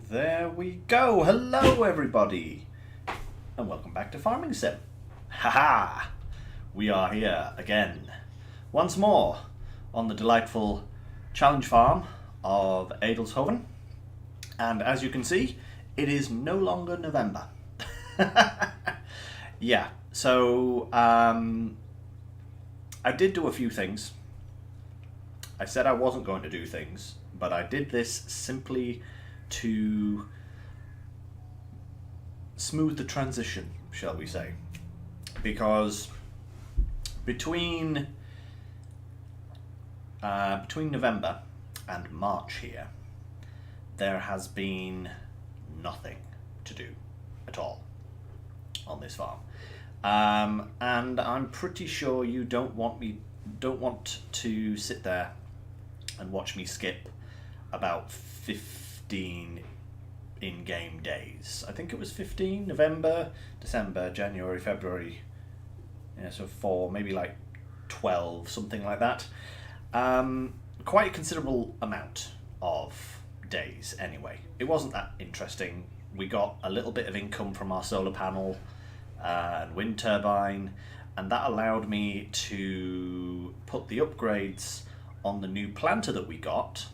There we go. Hello everybody and welcome back to Farming Sim. Haha! We are here again once more on the delightful challenge farm of Adelshoven, and as you can see it is no longer November. Yeah, so I did do a few things. I said I wasn't going to do things, but I did this simply to smooth the transition, shall we say, because between November and March here there has been nothing to do at all on this farm, and I'm pretty sure you don't want to sit there and watch me skip about 15 in-game days. I think it was 15, November, December, January, February, yeah, so 4, maybe like 12, something like that. Quite a considerable amount of days anyway. It wasn't that interesting. We got a little bit of income from our solar panel and wind turbine, and that allowed me to put the upgrades on the new planter that we got,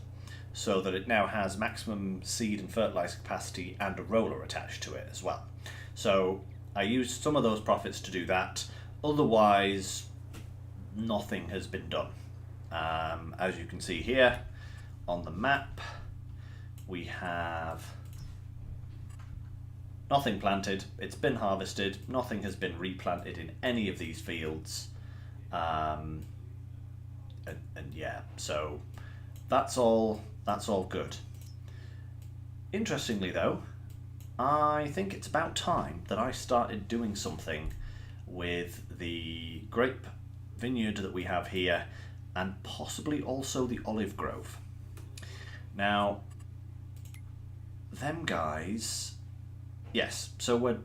so that it now has maximum seed and fertilizer capacity and a roller attached to it as well. So I used some of those profits to do that. Otherwise, nothing has been done. As you can see here on the map, we have nothing planted. It's been harvested. Nothing has been replanted in any of these fields. And yeah, so that's all good. Interestingly though, I think it's about time that I started doing something with the grape vineyard that we have here, and possibly also the olive grove. Now, them guys, yes, so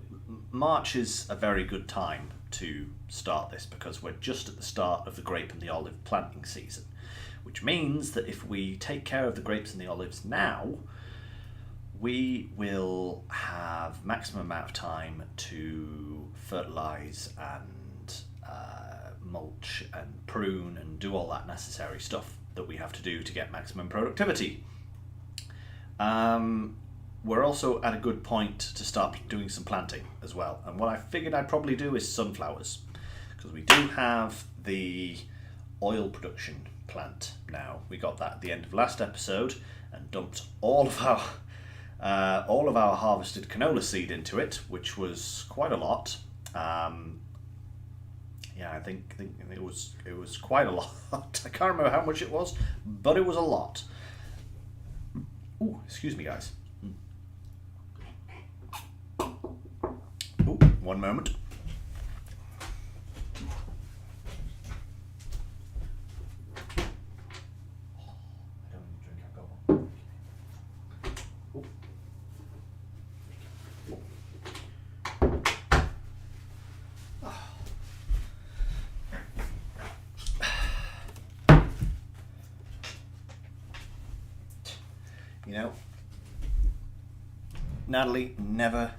March is a very good time to start this because we're just at the start of the grape and the olive planting season, which means that if we take care of the grapes and the olives now, we will have maximum amount of time to fertilize and mulch and prune and do all that necessary stuff that we have to do to get maximum productivity. We're also at a good point to start doing some planting as well, and what I figured I'd probably do is sunflowers, because we do have the oil production plant now. We got that at the end of last episode and dumped all of our harvested canola seed into it, which was quite a lot. Yeah, I think it was quite a lot. I can't remember how much it was, but it was a lot. Ooh, excuse me, guys. Ooh, one moment. You know, Natalie never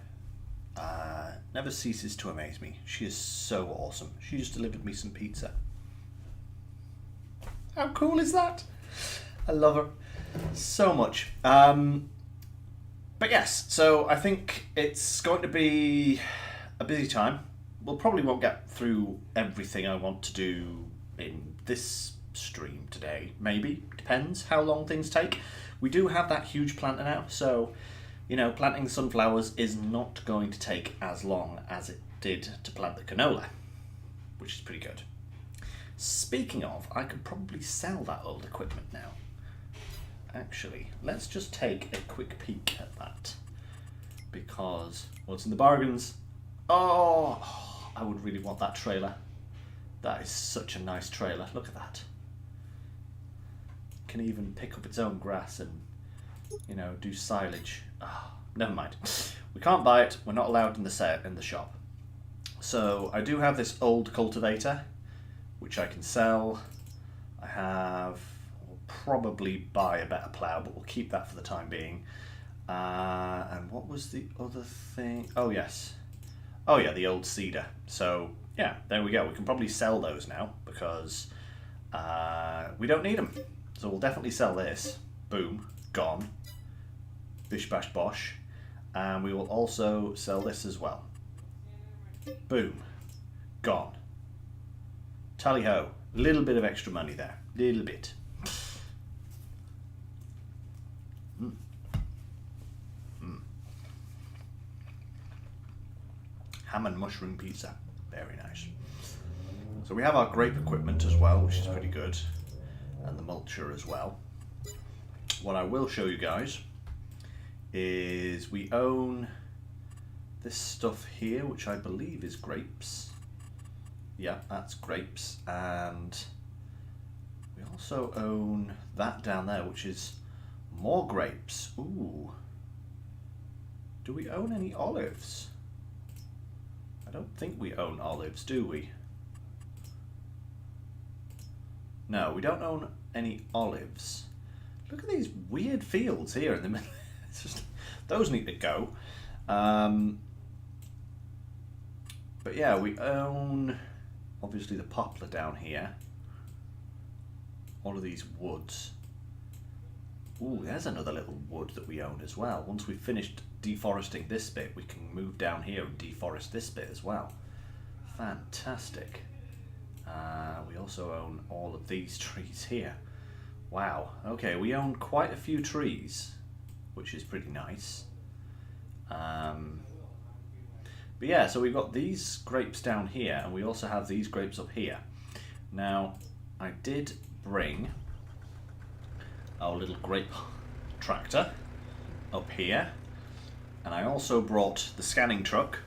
ceases to amaze me. She is so awesome. She just delivered me some pizza. How cool is that? I love her so much. But yes, so I think it's going to be a busy time. We'll probably won't get through everything I want to do in this stream today. Maybe. Depends how long things take. We do have that huge planter now, so, you know, planting sunflowers is not going to take as long as it did to plant the canola, which is pretty good. Speaking of, I could probably sell that old equipment now. Actually, let's just take a quick peek at that, because what's in the bargains? Oh, I would really want that trailer. That is such a nice trailer. Look at that. Can even pick up its own grass and, you know, do silage. Oh, never mind. We can't buy it. We're not allowed in the shop. So I do have this old cultivator, which I can sell. I'll probably buy a better plough, but we'll keep that for the time being. And what was the other thing? Oh, yes. Oh, yeah, the old cedar. So, yeah, there we go. We can probably sell those now because we don't need them. So we'll definitely sell this. Boom. Gone. Bish bash bosh. And we will also sell this as well. Boom. Gone. Tally ho. Little bit of extra money there. Little bit. Ham and mushroom pizza. Very nice. So we have our grape equipment as well, which is pretty good. And the mulcher as well. What I will show you guys is we own this stuff here, which I believe is grapes. Yeah, that's grapes. And we also own that down there, which is more grapes. Ooh. Do we own any olives? I don't think we own olives, do we? No, we don't own any olives. Look at these weird fields here in the middle. It's just, those need to go. But yeah, we own obviously the poplar down here. All of these woods. Ooh, there's another little wood that we own as well. Once we've finished deforesting this bit, we can move down here and deforest this bit as well. Fantastic. We also own all of these trees here. Wow. Okay, we own quite a few trees, which is pretty nice. But yeah, so we've got these grapes down here, and we also have these grapes up here. Now, I did bring our little grape tractor up here, and I also brought the scanning truck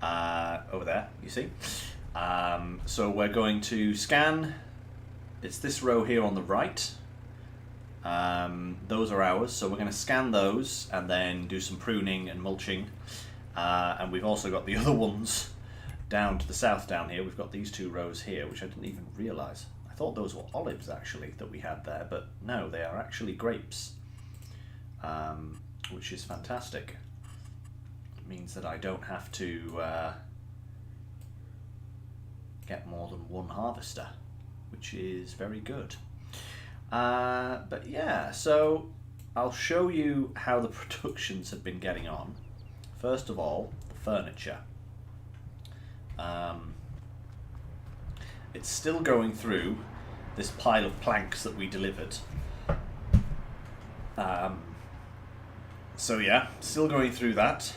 over there, you see. So we're going to scan, it's this row here on the right. Those are ours, so we're going to scan those and then do some pruning and mulching. And we've also got the other ones down to the south down here. We've got these two rows here, which I didn't even realise. I thought those were olives actually that we had there, but no, they are actually grapes, which is fantastic. It means that I don't have to get more than one harvester, which is very good. But yeah, so I'll show you how the productions have been getting on. First of all, the furniture. It's still going through this pile of planks that we delivered. So yeah, still going through that.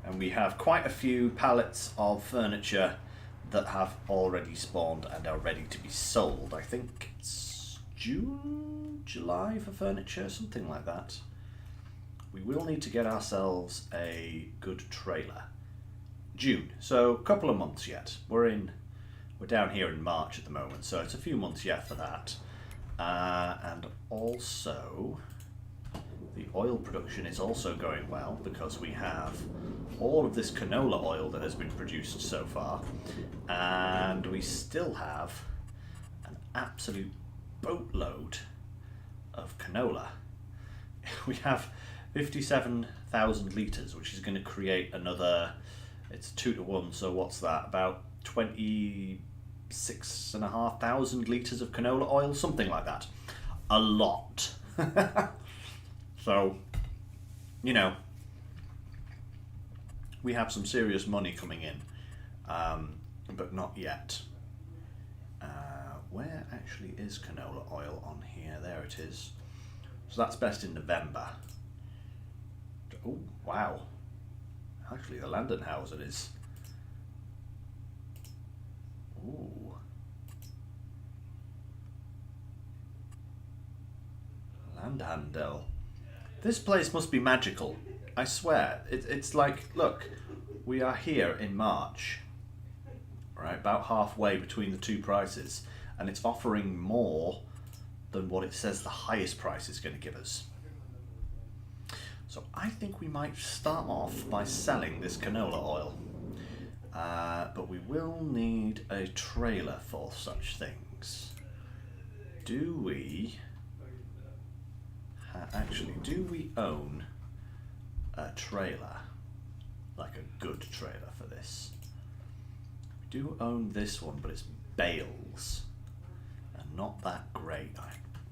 And we have quite a few pallets of furniture that have already spawned and are ready to be sold. I think it's June, July for furniture, something like that. We will need to get ourselves a good trailer. June, so a couple of months yet. We're down here in March at the moment, so it's a few months yet for that. And also, the oil production is also going well because we have all of this canola oil that has been produced so far, and we still have an absolute boatload of canola. We have 57,000 litres, which is going to create another, it's 2 to 1, so what's that, about 26,500 litres of canola oil, something like that. A lot. So, you know, we have some serious money coming in, but not yet. Where actually is canola oil on here? There it is. So that's best in November. Oh, wow. Actually, the Landenhausen is... Ooh. Landhandel. This place must be magical. I swear. It's like, look, we are here in March, right, about halfway between the two prices, and it's offering more than what it says the highest price is going to give us. So I think we might start off by selling this canola oil. But we will need a trailer for such things. Do we Actually, do we own a trailer? Like a good trailer for this? We do own this one, but it's bales. And not that great.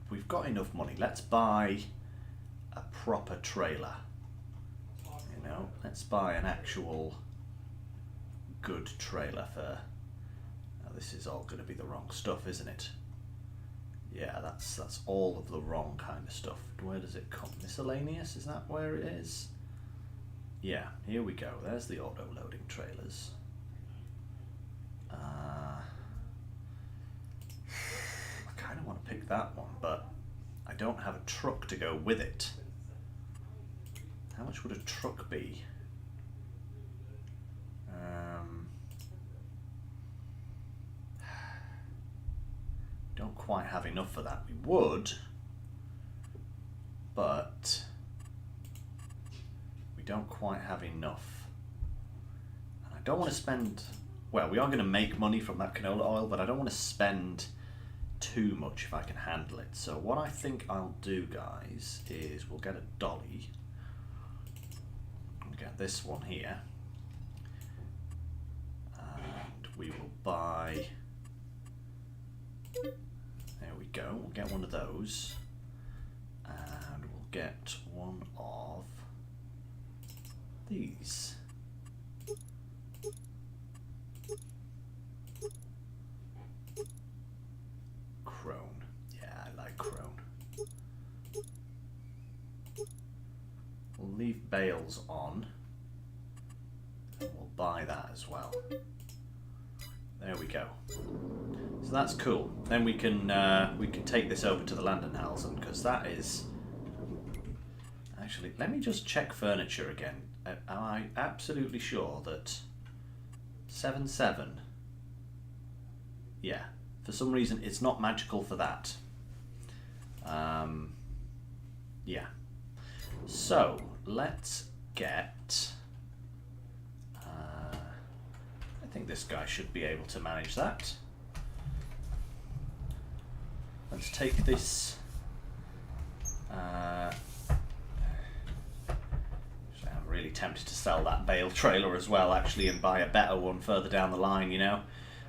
We've got enough money. Let's buy a proper trailer. You know, let's buy an actual good trailer for... Now this is all going to be the wrong stuff, isn't it? Yeah, that's all of the wrong kind of stuff. Where does it come? Miscellaneous? Is that where it is? Yeah, here we go. There's the auto-loading trailers. I kind of want to pick that one, but I don't have a truck to go with it. How much would a truck be? Don't quite have enough for that. We would, but we don't quite have enough. And I don't want to spend, well, we are going to make money from that canola oil, but I don't want to spend too much if I can handle it. So what I think I'll do, guys, is we'll get a dolly. We'll get this one here. And we will buy... There we go, we'll get one of those, and we'll get one of these. Krone, yeah, I like Krone. We'll leave bales on, and we'll buy that as well. There we go. So that's cool. Then we can take this over to the Landenhausen, because that is... Actually, let me just check furniture again. Am I absolutely sure that 7.7? Yeah. For some reason, it's not magical for that. Yeah. So let's get... I think this guy should be able to manage that. Let's take this. I'm really tempted to sell that bale trailer as well, actually, and buy a better one further down the line, you know,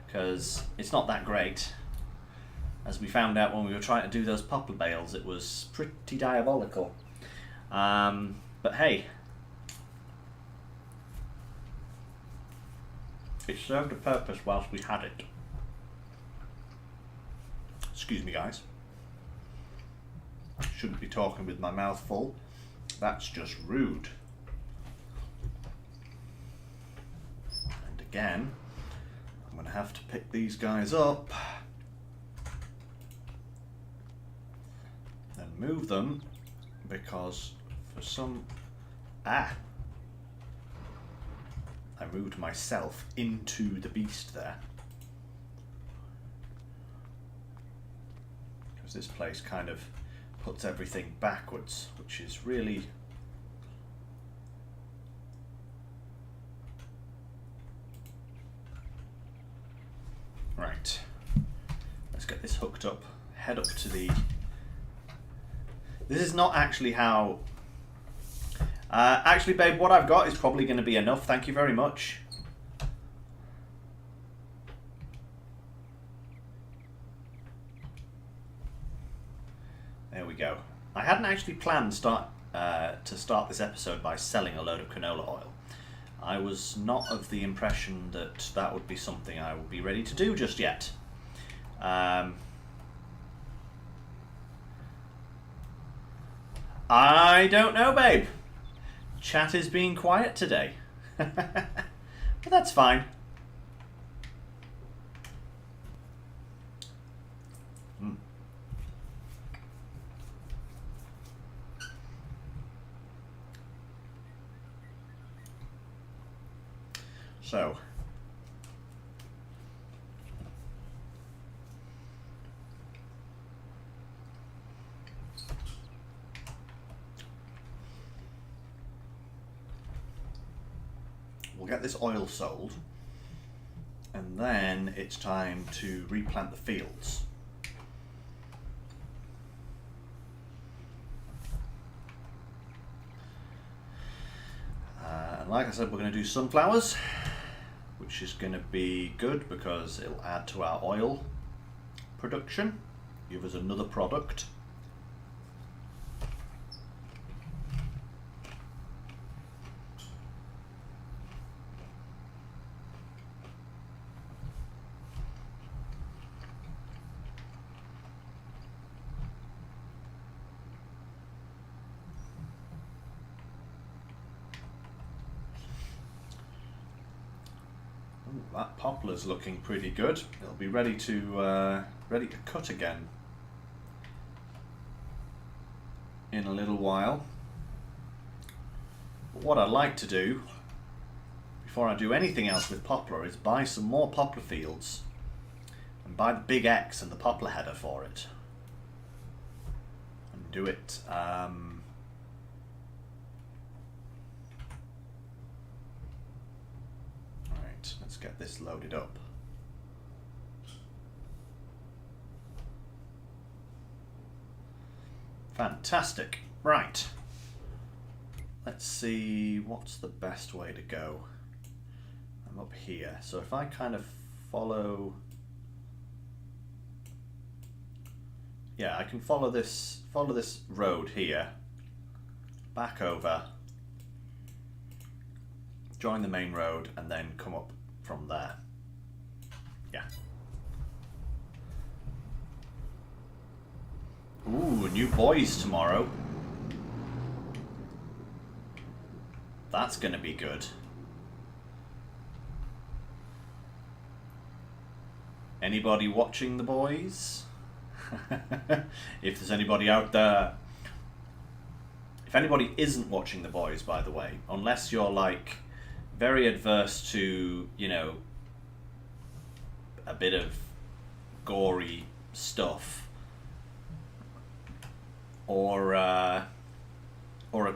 because it's not that great. As we found out when we were trying to do those poplar bales, it was pretty diabolical. But hey, it served a purpose whilst we had it. Excuse me, guys. Shouldn't be talking with my mouth full. That's just rude. And again, I'm going to have to pick these guys up and move them, because for some... I moved myself into the beast there. Because this place kind of puts everything backwards, which is really... Right. Let's get this hooked up, head up to the... This is not actually how... actually, babe, what I've got is probably going to be enough. Thank you very much. There we go. I hadn't actually planned to start this episode by selling a load of canola oil. I was not of the impression that that would be something I would be ready to do just yet. I don't know, babe. Chat is being quiet today. But that's fine. So, we'll get this oil sold, and then it's time to replant the fields. And like I said, we're going to do sunflowers, which is going to be good because it'll add to our oil production, give us another product. That poplar's looking pretty good. It'll be ready to cut again in a little while. But what I'd like to do before I do anything else with poplar is buy some more poplar fields and buy the big X and the poplar header for it and do it. Let's get this loaded up. Fantastic. Right. Let's see what's the best way to go. I'm up here. So if I kind of follow... Yeah, I can follow this road here. Back over. Join the main road and then come up from there. Yeah. Ooh, new boys tomorrow. That's gonna be good. Anybody watching the boys? If there's anybody out there. If anybody isn't watching the boys, by the way, unless you're like very adverse to, you know, a bit of gory stuff, or are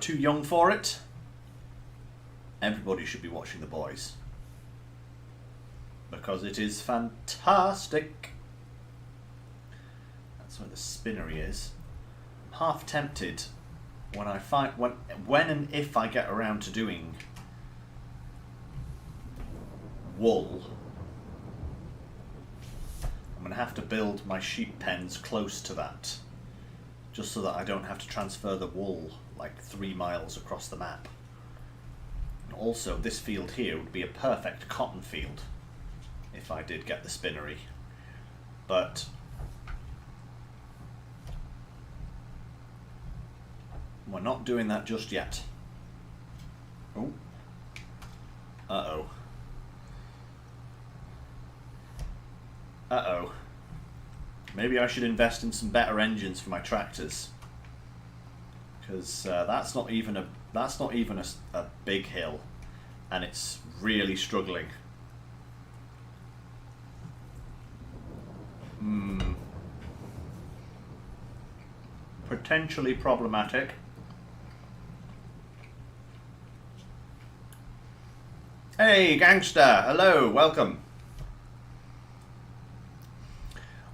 too young for it, everybody should be watching the boys because it is fantastic. That's where the spinnery is. I'm half tempted when I find when and if I get around to doing wool, I'm going to have to build my sheep pens close to that, just so that I don't have to transfer the wool like 3 miles across the map. And also, this field here would be a perfect cotton field if I did get the spinnery, but we're not doing that just yet. Oh, uh-oh. Uh-oh. Maybe I should invest in some better engines for my tractors, because that's not even a big hill, and it's really struggling. Potentially problematic. Hey, gangster! Hello, welcome.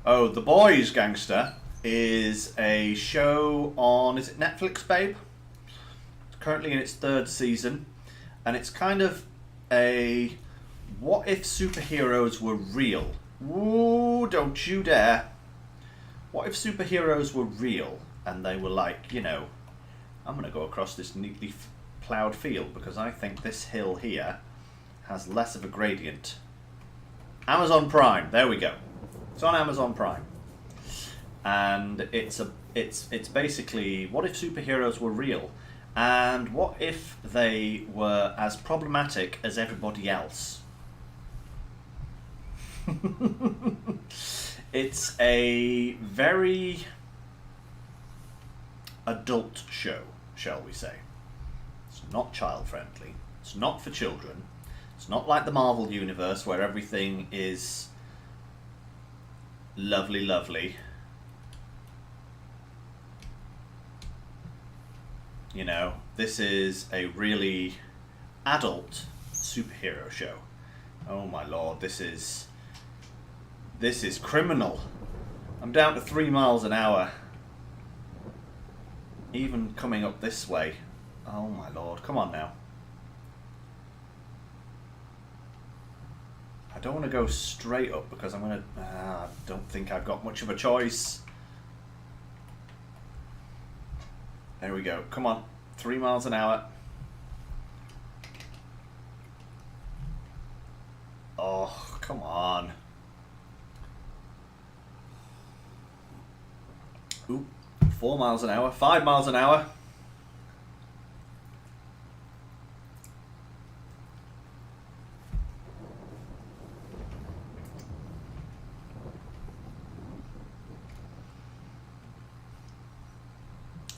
Oh, The Boys, Gangster is a show on, is it Netflix, babe? It's currently in its 3rd season, and it's kind of a what if superheroes were real? Ooh, don't you dare. What if superheroes were real and they were like, you know, I'm going to go across this neatly ploughed field because I think this hill here has less of a gradient. Amazon Prime, there we go. It's on Amazon Prime, and it's basically what if superheroes were real, and what if they were as problematic as everybody else. It's a very adult show, shall we say. It's not child friendly. It's not for children. It's not like the Marvel universe where everything is lovely, lovely. You know, this is a really adult superhero show. Oh my lord, this is criminal. I'm down to 3 miles an hour. Even coming up this way. Oh my lord, come on now. don't want to go straight up because I'm going to... I don't think I've got much of a choice. There we go. Come on. 3 miles an hour. Oh, come on. Ooh, 4 miles an hour. 5 miles an hour.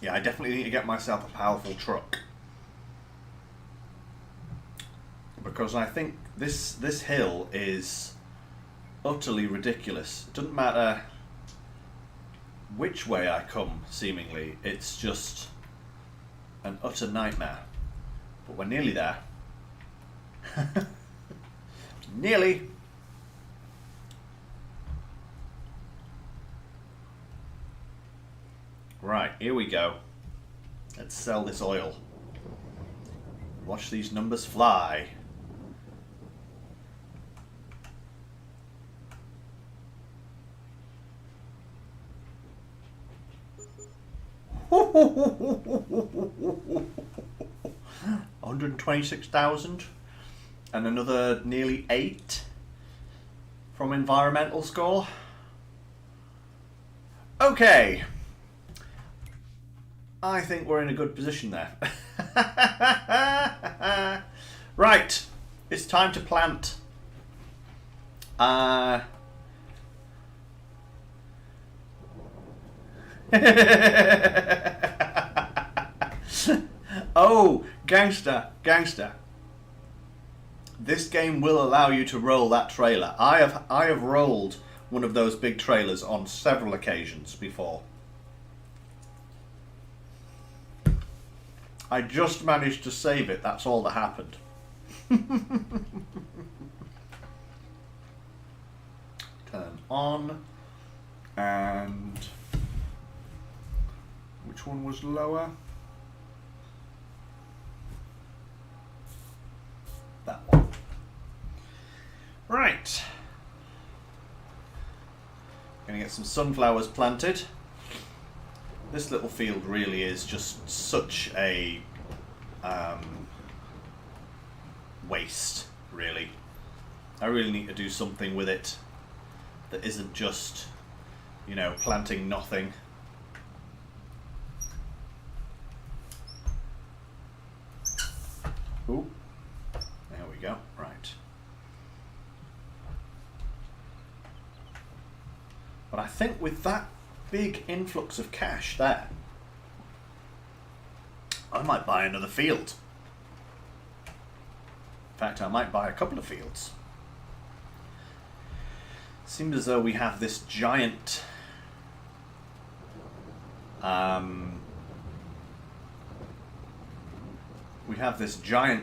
Yeah, I definitely need to get myself a powerful truck. Because I think this hill is utterly ridiculous. It doesn't matter which way I come, seemingly. It's just an utter nightmare. But we're nearly there. Nearly. Right, here we go. Let's sell this oil. Watch these numbers fly. $126,000 and another nearly 8 from environmental score. Okay. I think we're in a good position there. Right, it's time to plant. Oh, gangster. This game will allow you to roll that trailer. I have rolled one of those big trailers on several occasions before. I just managed to save it, that's all that happened. Turn on. And which one was lower? That one. Right. Gonna get some sunflowers planted. This little field really is just such a waste, really. I really need to do something with it that isn't just, you know, planting nothing. Ooh, there we go, right. But I think with that big influx of cash there, I might buy another field. In fact, I might buy a couple of fields. Seems as though we have this giant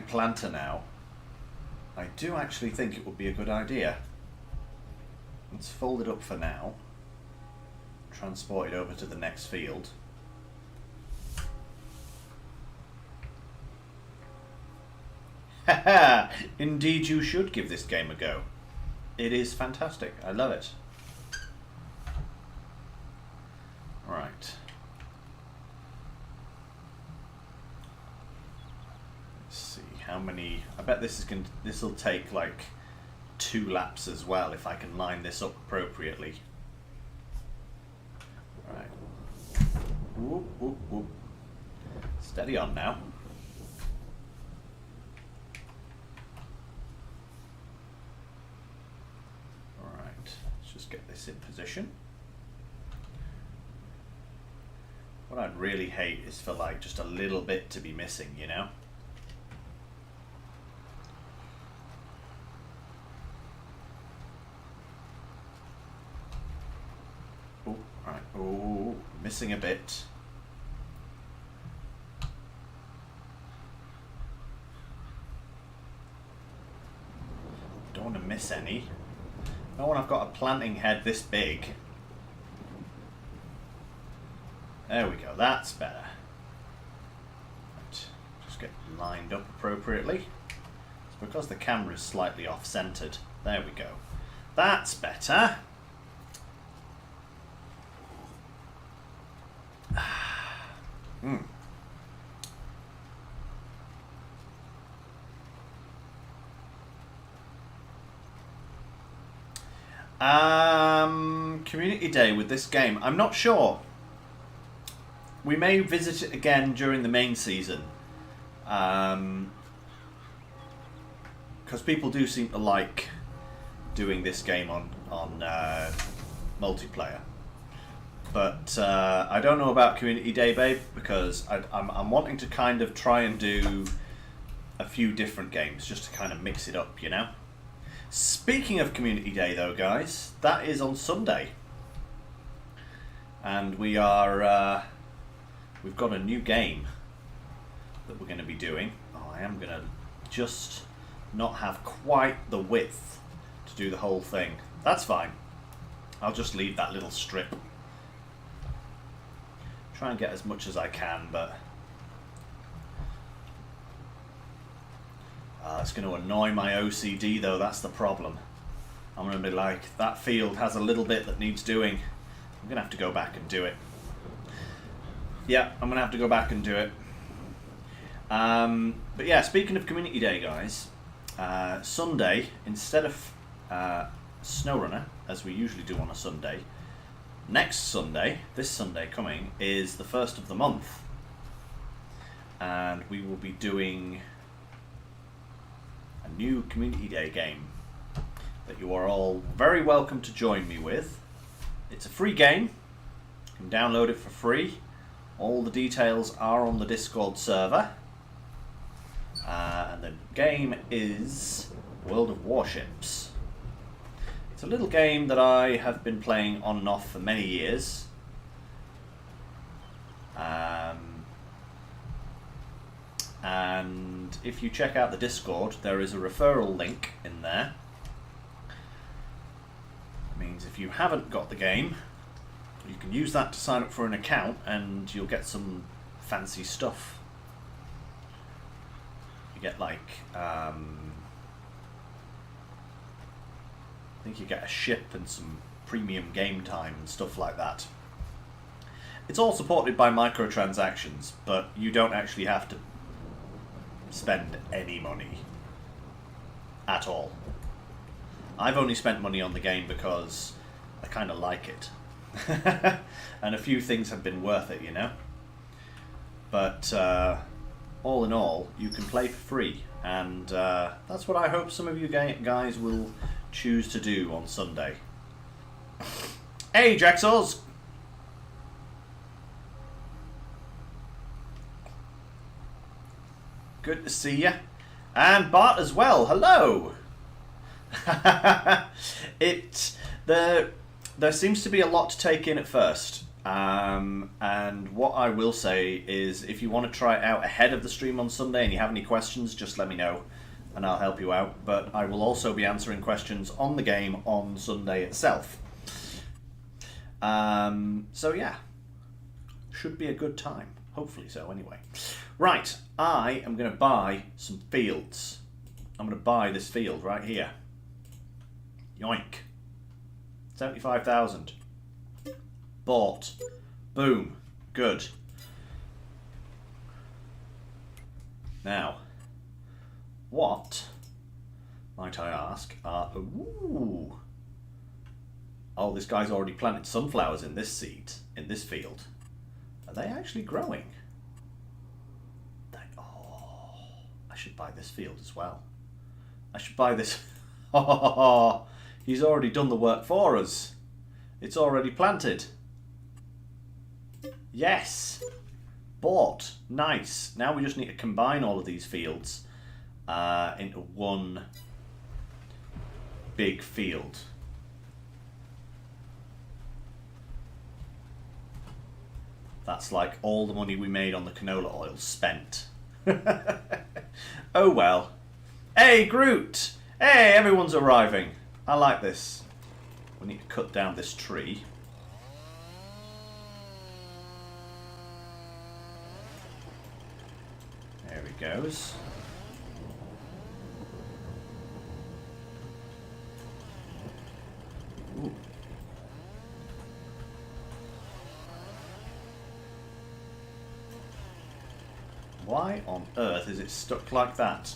planter now. I do actually think it would be a good idea. Let's fold it up for now. Transport it over to the next field. Haha! Indeed you should give this game a go. It is fantastic. I love it. Right. Let's see how many. I bet this will take like 2 laps as well if I can line this up appropriately. Right. Whoop, whoop, whoop. Steady on now. Get this in position. What I'd really hate is for like just a little bit to be missing, you know? Oh, right. Oh, missing a bit. Don't want to miss any. Not when I've got a planting head this big. There we go, that's better. Right. Just get lined up appropriately. It's because the camera is slightly off-centered There we go. That's better. Hmm. Community Day with this game. I'm not sure. We may visit it again during the main season. Because people do seem to like doing this game on multiplayer. But I don't know about Community Day, babe, because I'm wanting to kind of try and do a few different games just to kind of mix it up, you know? Speaking of Community Day, though, guys, that is on Sunday. And we are... we've got a new game that we're going to be doing. Oh, I am going to just not have quite the width to do the whole thing. That's fine. I'll just leave that little strip. Try and get as much as I can, but... it's going to annoy my OCD, though. That's the problem. I'm going to be like, that field has a little bit that needs doing. I'm going to have to go back and do it. Yeah, I'm going to have to go back and do it. But yeah, speaking of Community Day, guys, Sunday, instead of SnowRunner, as we usually do on a Sunday, next Sunday, this Sunday coming, is the 1st of the month. And we will be doing a new Community Day game that you are all very welcome to join me with. It's a free game. You can download it for free. All the details are on the Discord server. And the game is World of Warships. It's a little game that I have been playing on and off for many years. And if you check out the Discord, there is a referral link in there. It means if you haven't got the game, you can use that to sign up for an account and you'll get some fancy stuff. You get like, I think you get a ship and some premium game time and stuff like that. It's all supported by microtransactions, but you don't actually have to spend any money at all. I've only spent money on the game because I kind of like it. And a few things have been worth it, you know? But all in all, you can play for free. And that's what I hope some of you guys will choose to do on Sunday. Hey, Drexels! Good to see you. And Bart as well. Hello! There seems to be a lot to take in at first. And what I will say is, if you want to try it out ahead of the stream on Sunday and you have any questions, just let me know and I'll help you out. But I will also be answering questions on the game on Sunday itself. So yeah, should be a good time. Hopefully so, anyway. Right, I am going to buy some fields. I'm going to buy this field right here. Yoink. 75,000. Bought. Boom. Good. Now, what, might I ask, are... Ooh. Oh, this guy's already planted sunflowers in this field. Are they actually growing? Oh, I should buy this field as well. I should buy this. Oh, he's already done the work for us. It's already planted. Yes. Bought. Nice. Now we just need to combine all of these fields into one big field. That's like all the money we made on the canola oil spent. Oh well. Hey, Groot! Hey, everyone's arriving. I like this. We need to cut down this tree. There he goes. Why on earth is it stuck like that?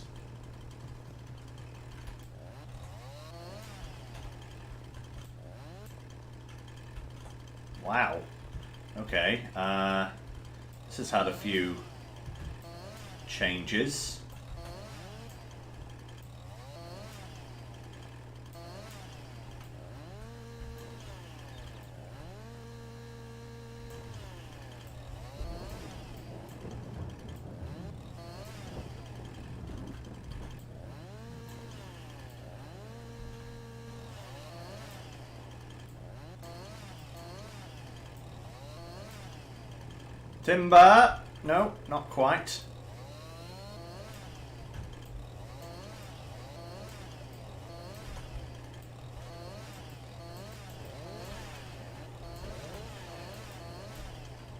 Wow. Okay. This has had a few changes. Timber! No, not quite.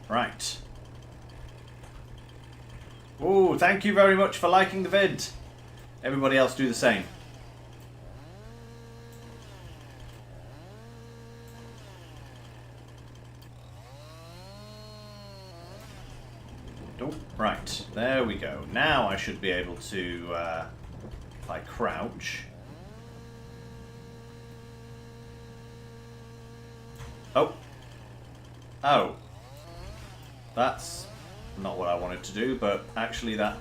Right. Oh, thank you very much for liking the vid. Everybody else do the same. Oh, right, there we go. Now I should be able to, if I crouch. Oh. Oh. That's not what I wanted to do, but actually that...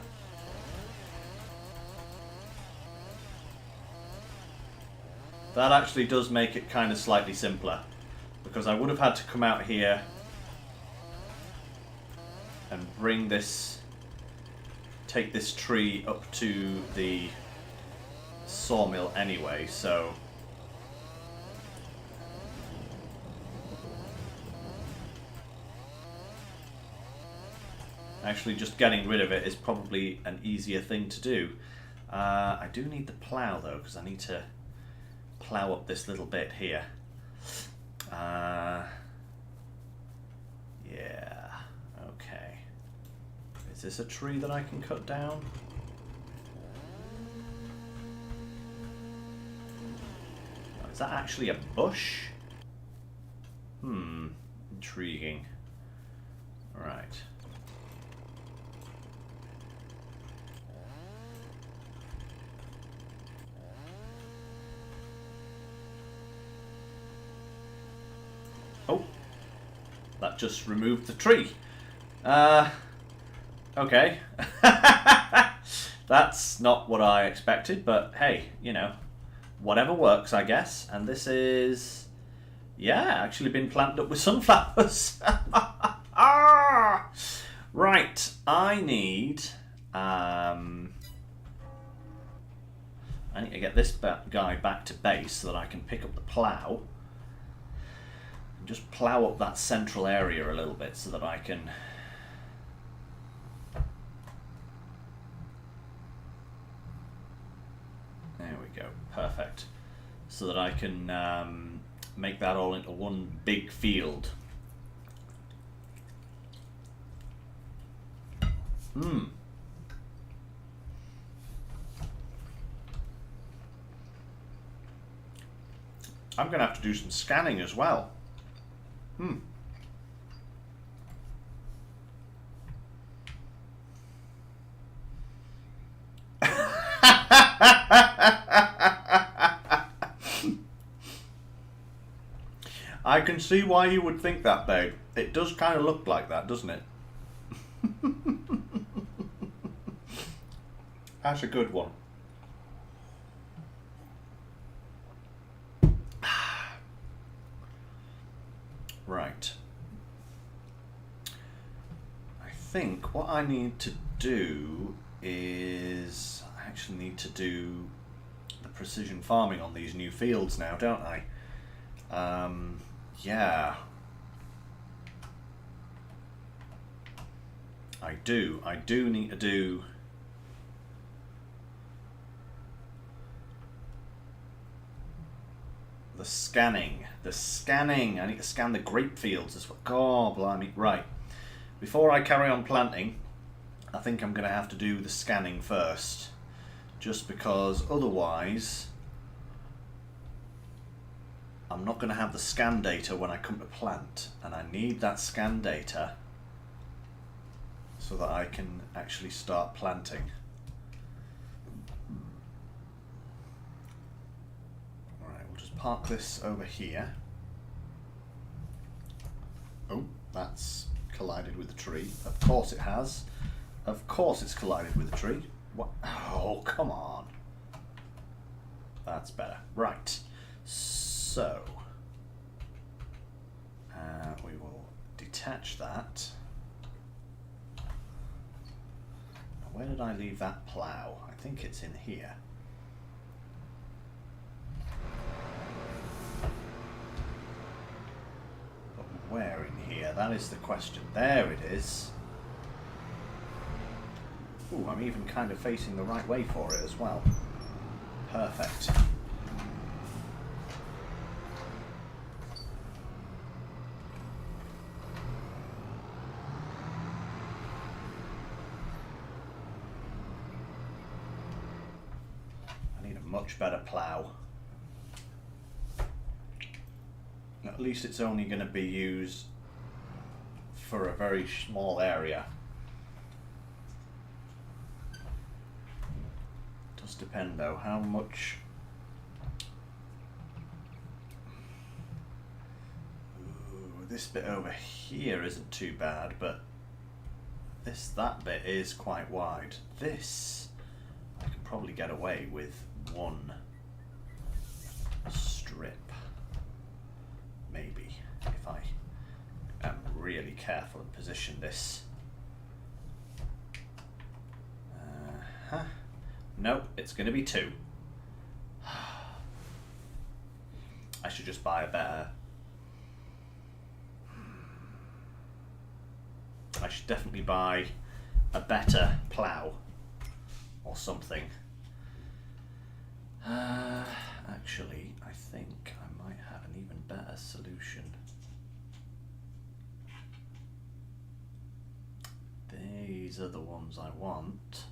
That actually does make it kind of slightly simpler. Because I would have had to come out here and bring this... take this tree up to the sawmill anyway, so... Actually, just getting rid of it is probably an easier thing to do. I do need the plough, though, because I need to plough up this little bit here. Yeah, okay. Is this a tree that I can cut down? Oh, is that actually a bush? Intriguing. Right. Oh, that just removed the tree. Okay. That's not what I expected, but hey, you know, whatever works, I guess. And this is, yeah, actually been planted up with sunflowers. Right, I need to get this guy back to base so that I can pick up the plough. Just plough up that central area a little bit so that I can... There we go, perfect. So that I can make that all into one big field. I'm going to have to do some scanning as well. I can see why you would think that, babe. It does kind of look like that, doesn't it? That's a good one. Right. I think what I need to do is I actually need to do the precision farming on these new fields now, don't I? Yeah. I do need to do the scanning. I need to scan the grape fields as well. God blimey. Right. Before I carry on planting, I think I'm going to have to do the scanning first. Just because otherwise I'm not going to have the scan data when I come to plant. And I need that scan data so that I can actually start planting. Alright, we'll just park this over here. Oh, that's collided with the tree. Of course it has. Of course it's collided with the tree. What? Oh, come on. That's better. Right. So, we will detach that. Where did I leave that plough? I think it's in here. But where in here? That is the question. There it is. Ooh, I'm even kind of facing the right way for it as well. Perfect. I need a much better plough. At least it's only going to be used for a very small area. Does depend though how much. Ooh, this bit over here isn't too bad, but that bit is quite wide. This I can probably get away with one strip, maybe, if I am really careful and position this. Nope, it's going to be 2. I should just buy a better. I should definitely buy a better plough or something. Actually, I think I might have an even better solution. These are the ones I want.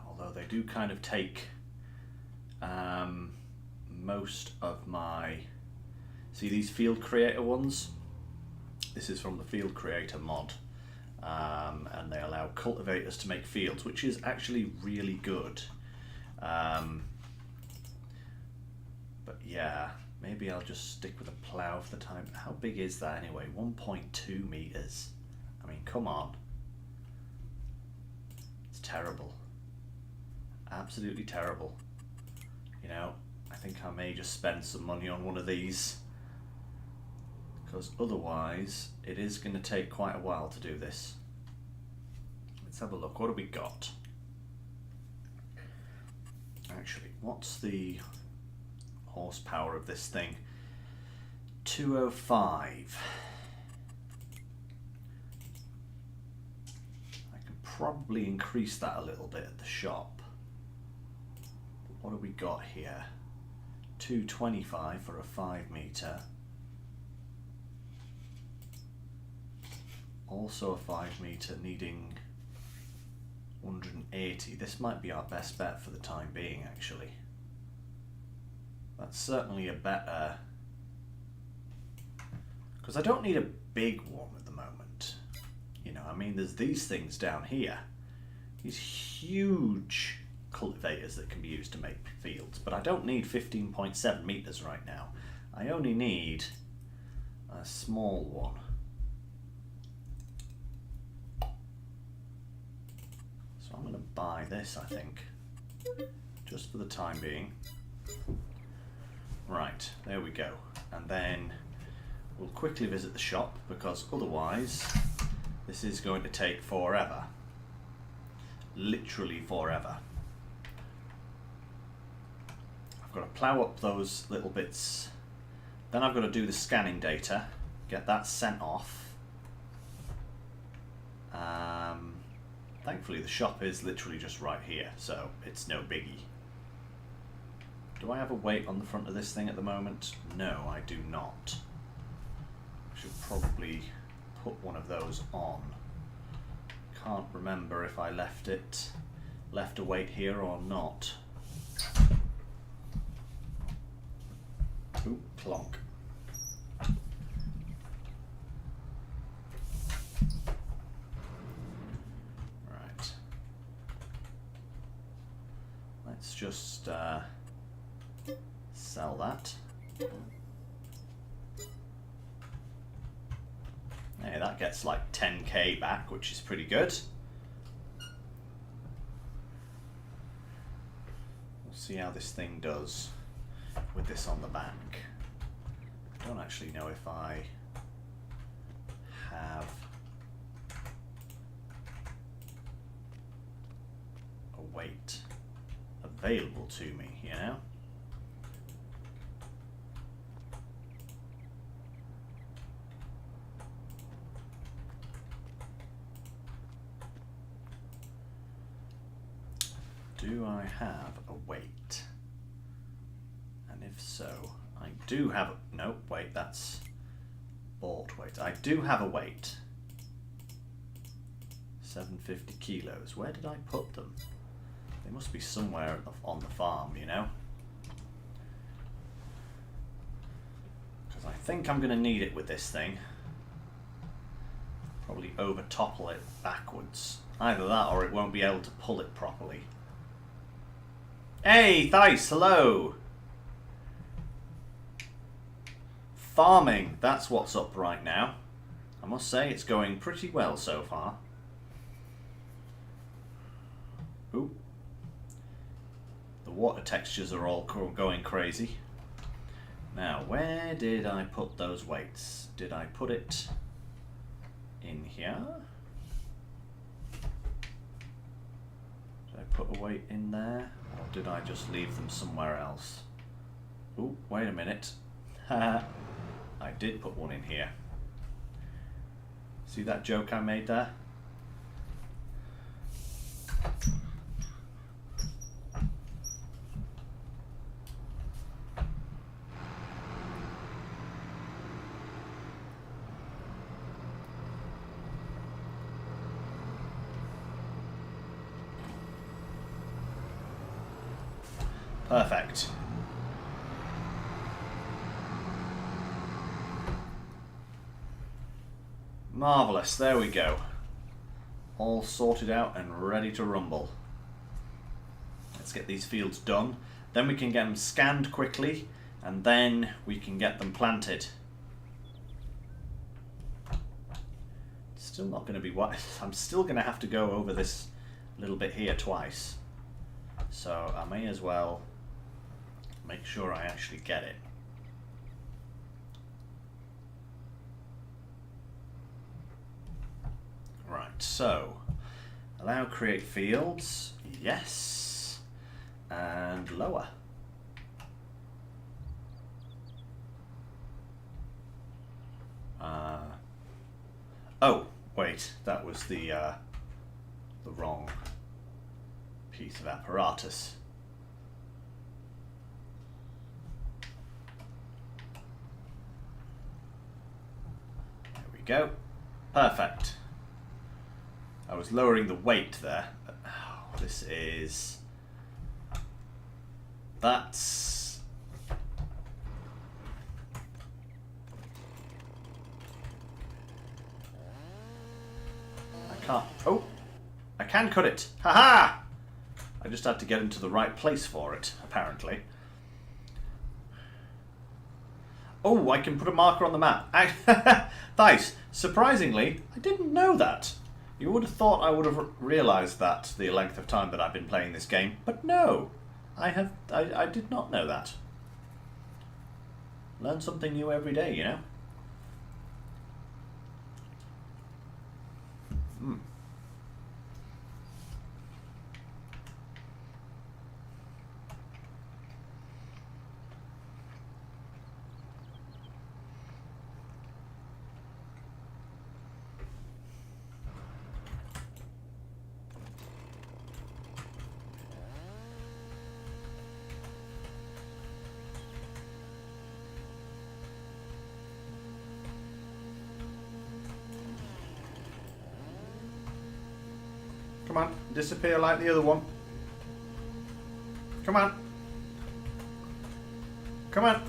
Although they do kind of take most of my... See these Field Creator ones? This is from the Field Creator mod. And they allow cultivators to make fields, which is actually really good. But yeah, maybe I'll just stick with a plough for the time. How big is that anyway? 1.2 meters. I mean, come on. It's terrible. Absolutely terrible. You know, I think I may just spend some money on one of these, because otherwise it is going to take quite a while to do this. Let's have a look. What have we got? Actually, what's the horsepower of this thing? 205. I can probably increase that a little bit at the shop. What have we got here? 225 for a 5 meter. Also a 5 meter needing 180. This might be our best bet for the time being, actually. That's certainly a better... Because I don't need a big one at the moment. You know, I mean, there's these things down here. These huge cultivators that can be used to make fields. But I don't need 15.7 meters right now. I only need a small one. So I'm going to buy this, I think, just for the time being. Right, there we go. And then we'll quickly visit the shop, because otherwise this is going to take forever. Literally forever. I've got to plough up those little bits. Then I've got to do the scanning data, get that sent off. Thankfully the shop is literally just right here, so it's no biggie. Do I have a weight on the front of this thing at the moment? No, I do not. I should probably put one of those on. Can't remember if I left a weight here or not. Ooh, plonk. just sell that. Hey, that gets like 10k back, which is pretty good. We'll see how this thing does with this on the back. I don't actually know if I have a weight available to me, you know? Do I have a weight? And if so, I do have a... No, wait, that's bought weight. I do have a weight. 750 kilos. Where did I put them? They must be somewhere on the farm, you know? Because I think I'm going to need it with this thing. Probably over-topple it backwards. Either that or it won't be able to pull it properly. Hey, Thijs, hello! Farming, that's what's up right now. I must say it's going pretty well so far. Ooh. The water textures are all going crazy. Now, where did I put those weights? Did I put it in here? Did I put a weight in there? Or did I just leave them somewhere else? Ooh, wait a minute. I did put one in here. See that joke I made there? Perfect. Marvellous, there we go. All sorted out and ready to rumble. Let's get these fields done. Then we can get them scanned quickly and then we can get them planted. It's still not going to be what I'm still going to have to go over this little bit here twice. So I may as well make sure I actually get it. Right, so allow create fields, yes, and lower. Oh, wait, that was the wrong piece of apparatus. There we go. Perfect. I was lowering the weight there. Oh, this is... That's... I can't... Oh! I can cut it! Haha! I just had to get into the right place for it, apparently. Oh, I can put a marker on the map. Nice. Surprisingly, I didn't know that. You would have thought I would have realised that the length of time that I've been playing this game, but no. I did not know that. Learn something new every day, you know? Hmm. Come on, disappear like the other one. Come on. Come on.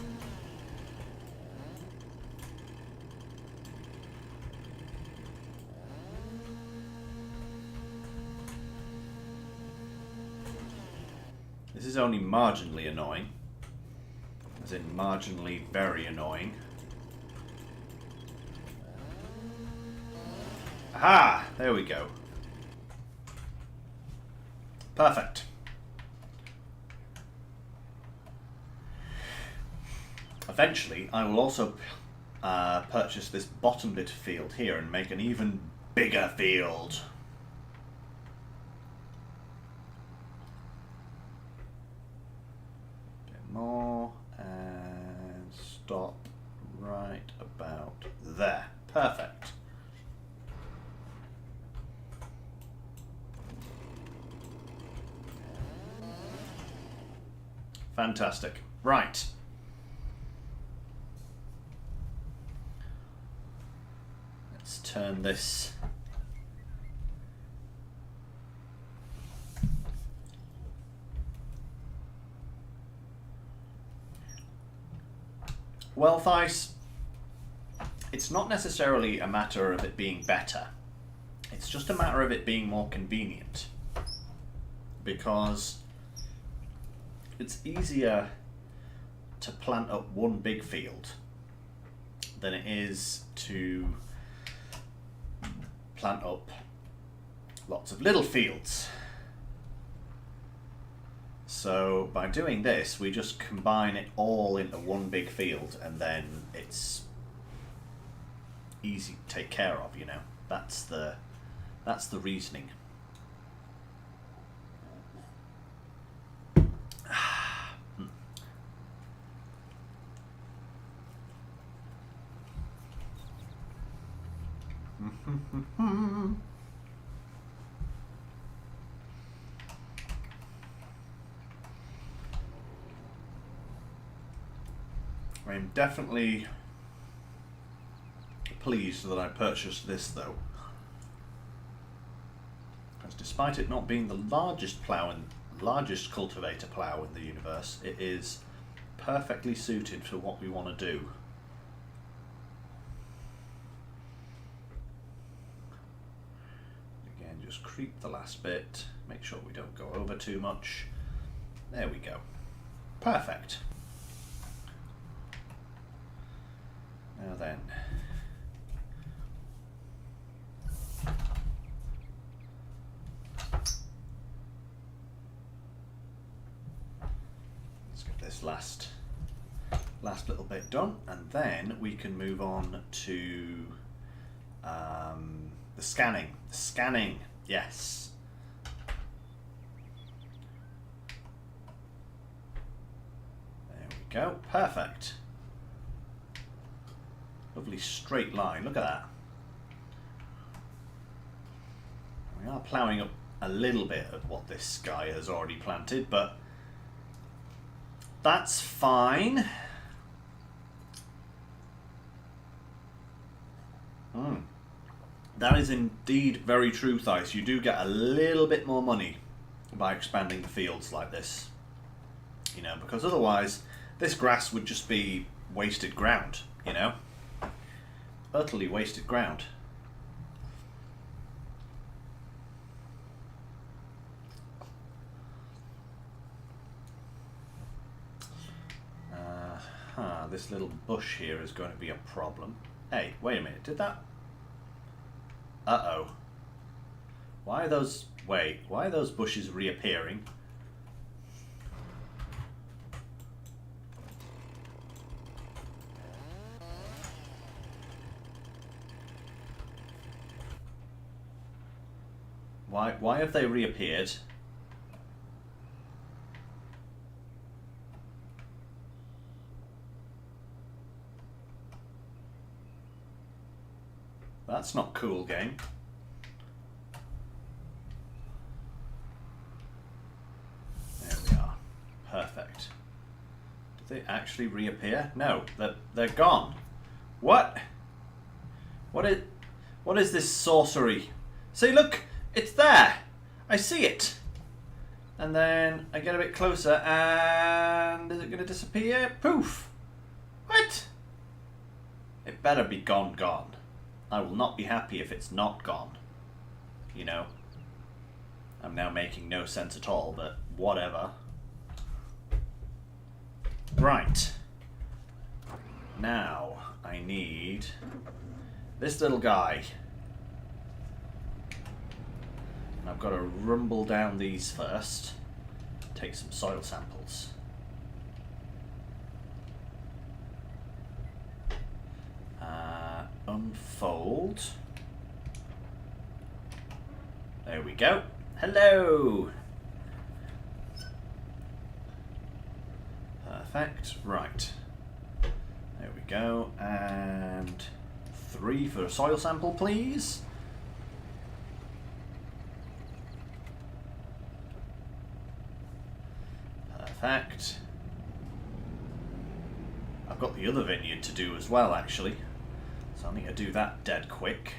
This is only marginally annoying. As in marginally very annoying. Aha! There we go. Perfect. Eventually, I will also purchase this bottom bit of field here and make an even bigger field. Bit more, and stop right about there. Perfect. Fantastic. Right. Let's turn this wealth ice. It's not necessarily a matter of it being better. It's just a matter of it being more convenient. Because it's easier to plant up one big field than it is to plant up lots of little fields. So by doing this, we just combine it all into one big field, and then it's easy to take care of, you know. That's the reasoning. I'm definitely pleased that I purchased this, though, because despite it not being the largest cultivator plough in the universe, it is perfectly suited for what we want to do. Again, just creep the last bit, make sure we don't go over too much. There we go. Perfect. Now then, let's get this last little bit done, and then we can move on to the scanning. The scanning, yes. There we go. Perfect. Lovely straight line, look at that. We are ploughing up a little bit of what this guy has already planted, but that's fine. That is indeed very true, Thice. You do get a little bit more money by expanding the fields like this. You know, because otherwise this grass would just be wasted ground, you know? Utterly wasted ground. This little bush here is going to be a problem. Hey, wait a minute, did that? Uh-oh. Why are those bushes reappearing? Why have they reappeared? That's not cool, game. There we are. Perfect. Did they actually reappear? No, they're gone. What? What is this sorcery? See, look! It's there! I see it! And then I get a bit closer and is it going to disappear? Poof! What? It better be gone. I will not be happy if it's not gone. You know? I'm now making no sense at all, but whatever. Right. Now I need this little guy. And I've got to rumble down these first. Take some soil samples. Unfold. There we go. Hello! Perfect. Right. There we go. And 3 for a soil sample, please. Perfect. I've got the other vineyard to do as well, actually. So I need to do that dead quick.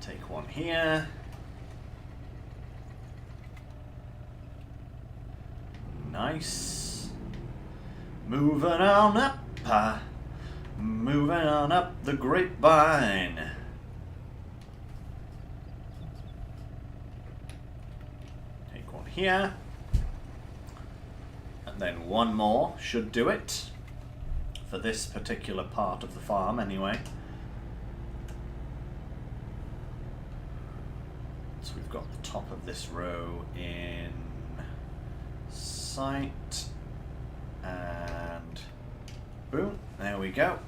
Take one here. Nice. Moving on up. Moving on up the grapevine. Take one here. And then one more should do it. For this particular part of the farm, anyway. So we've got the top of this row in sight. And boom, there we go.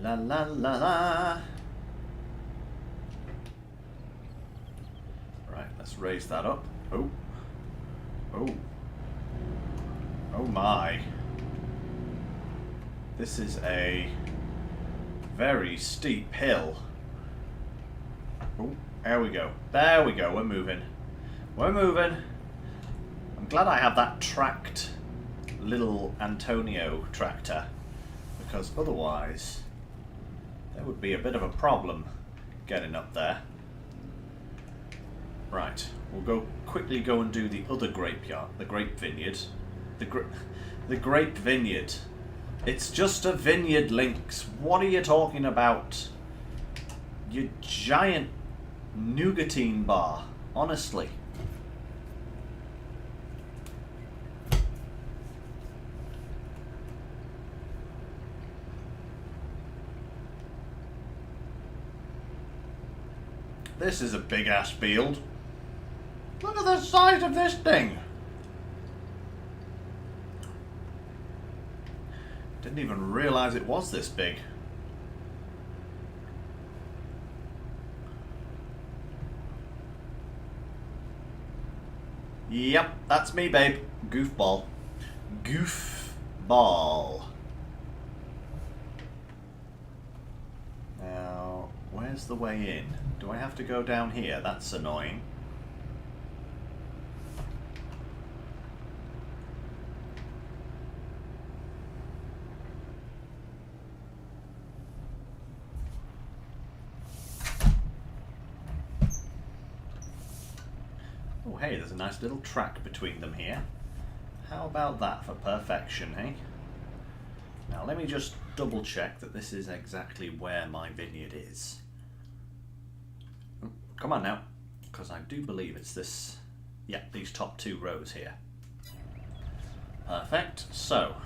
La la la la. Right, let's raise that up. Oh. Oh. Oh my. This is a very steep hill. Oh, there we go. There we go. We're moving. We're moving. I'm glad I have that tracked little Antonio tractor, because otherwise there would be a bit of a problem getting up there. Right, we'll quickly go and do the other grapeyard, the grape vineyard. The grape vineyard. It's just a vineyard, Lynx. What are you talking about? You giant nougatine bar, honestly. This is a big ass field. Look at the size of this thing. Didn't even realize it was this big. Yep, that's me, babe. Goofball. Goofball. Now, where's the way in? Do I have to go down here? That's annoying. Oh, hey, there's a nice little track between them here. How about that for perfection, eh? Now, let me just double check that this is exactly where my vineyard is. Come on now, because I do believe it's this, yeah, these top 2 rows here. Perfect, so.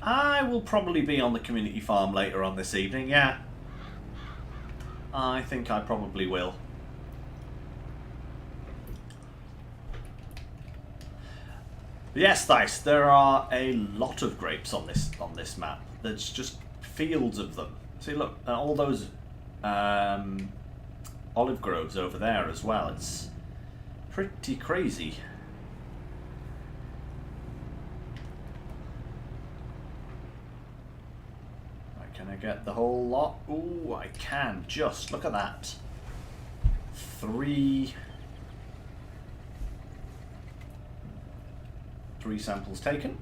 I will probably be on the community farm later on this evening, yeah. I think I probably will. Yes, Thice, there are a lot of grapes on this map. There's just fields of them. See, look, all those olive groves over there as well. It's pretty crazy. Right, can I get the whole lot? Ooh, I can. Just look at that. 3 samples taken.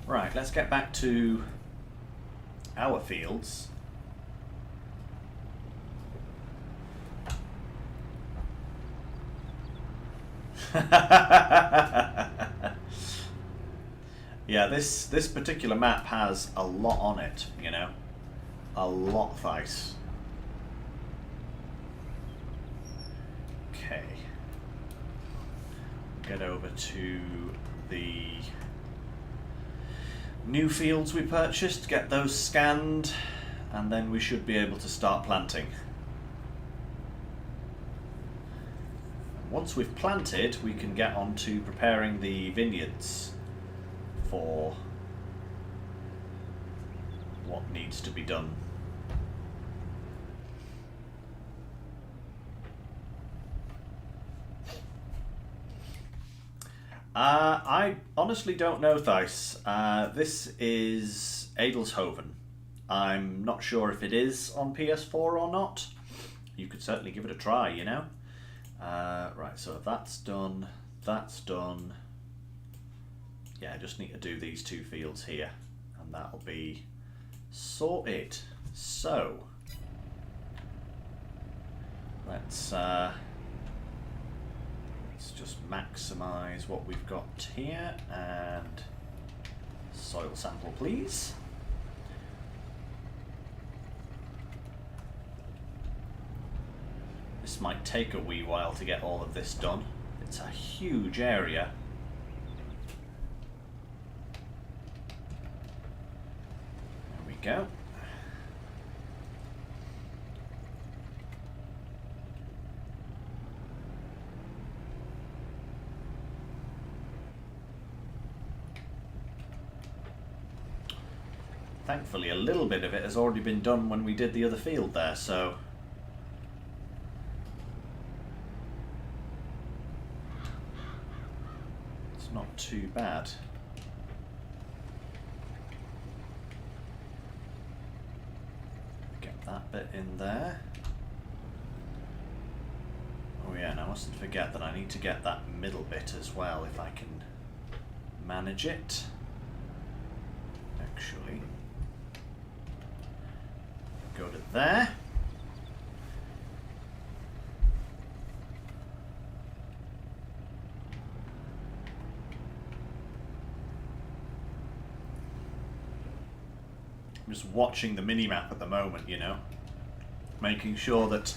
Right, let's get back to our fields. Yeah, this particular map has a lot on it, you know, a lot of ice. Okay, get over to the new fields we purchased, get those scanned, and then we should be able to start planting. Once we've planted, we can get on to preparing the vineyards for what needs to be done. I honestly don't know, Thijs. This is Adelshoven. I'm not sure if it is on PS4 or not. You could certainly give it a try, you know. Right, so that's done, that's done. Yeah, I just need to do these two fields here, and that'll be sorted. So, let's just maximize what we've got here, and soil sample, please. This might take a wee while to get all of this done. It's a huge area. There we go. Thankfully, a little bit of it has already been done when we did the other field there, so not too bad. Get that bit in there. Oh yeah, and I mustn't forget that I need to get that middle bit as well if I can manage it. Actually, go to there. I'm just watching the mini-map at the moment, you know, making sure that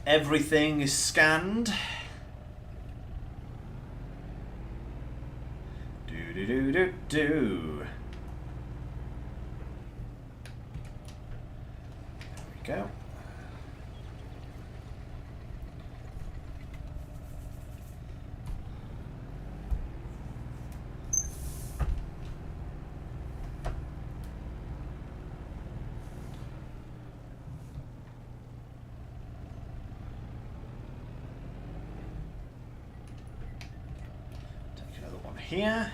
everything is scanned. Do. There we go. Here.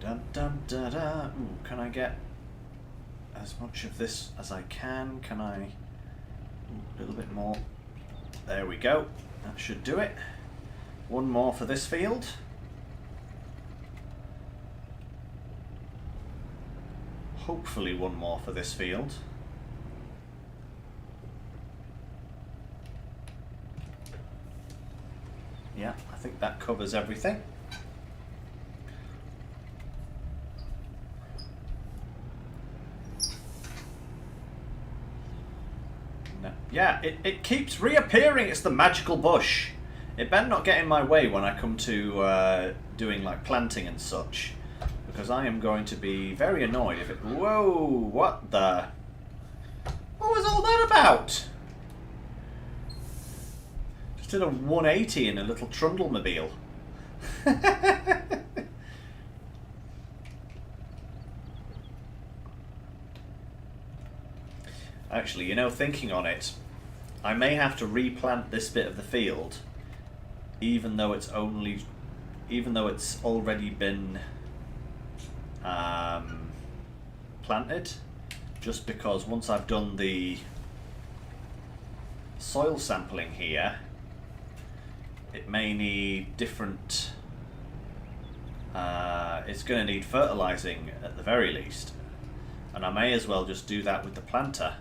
Dun dun da da. Ooh, can I get as much of this as I can? Can I? Ooh, a little bit more. There we go. That should do it. One more for this field. Hopefully one more for this field. Yeah, I think that covers everything. No. Yeah, it keeps reappearing. It's the magical bush. It better not get in my way when I come to doing like planting and such, because I am going to be very annoyed if it... Whoa, what the... What was all that about? Did a 180 in a little trundle-mobile. Actually, you know, thinking on it, I may have to replant this bit of the field, even though it's already been planted, just because once I've done the soil sampling here, it may need different... it's going to need fertilizing at the very least. And I may as well just do that with the planter.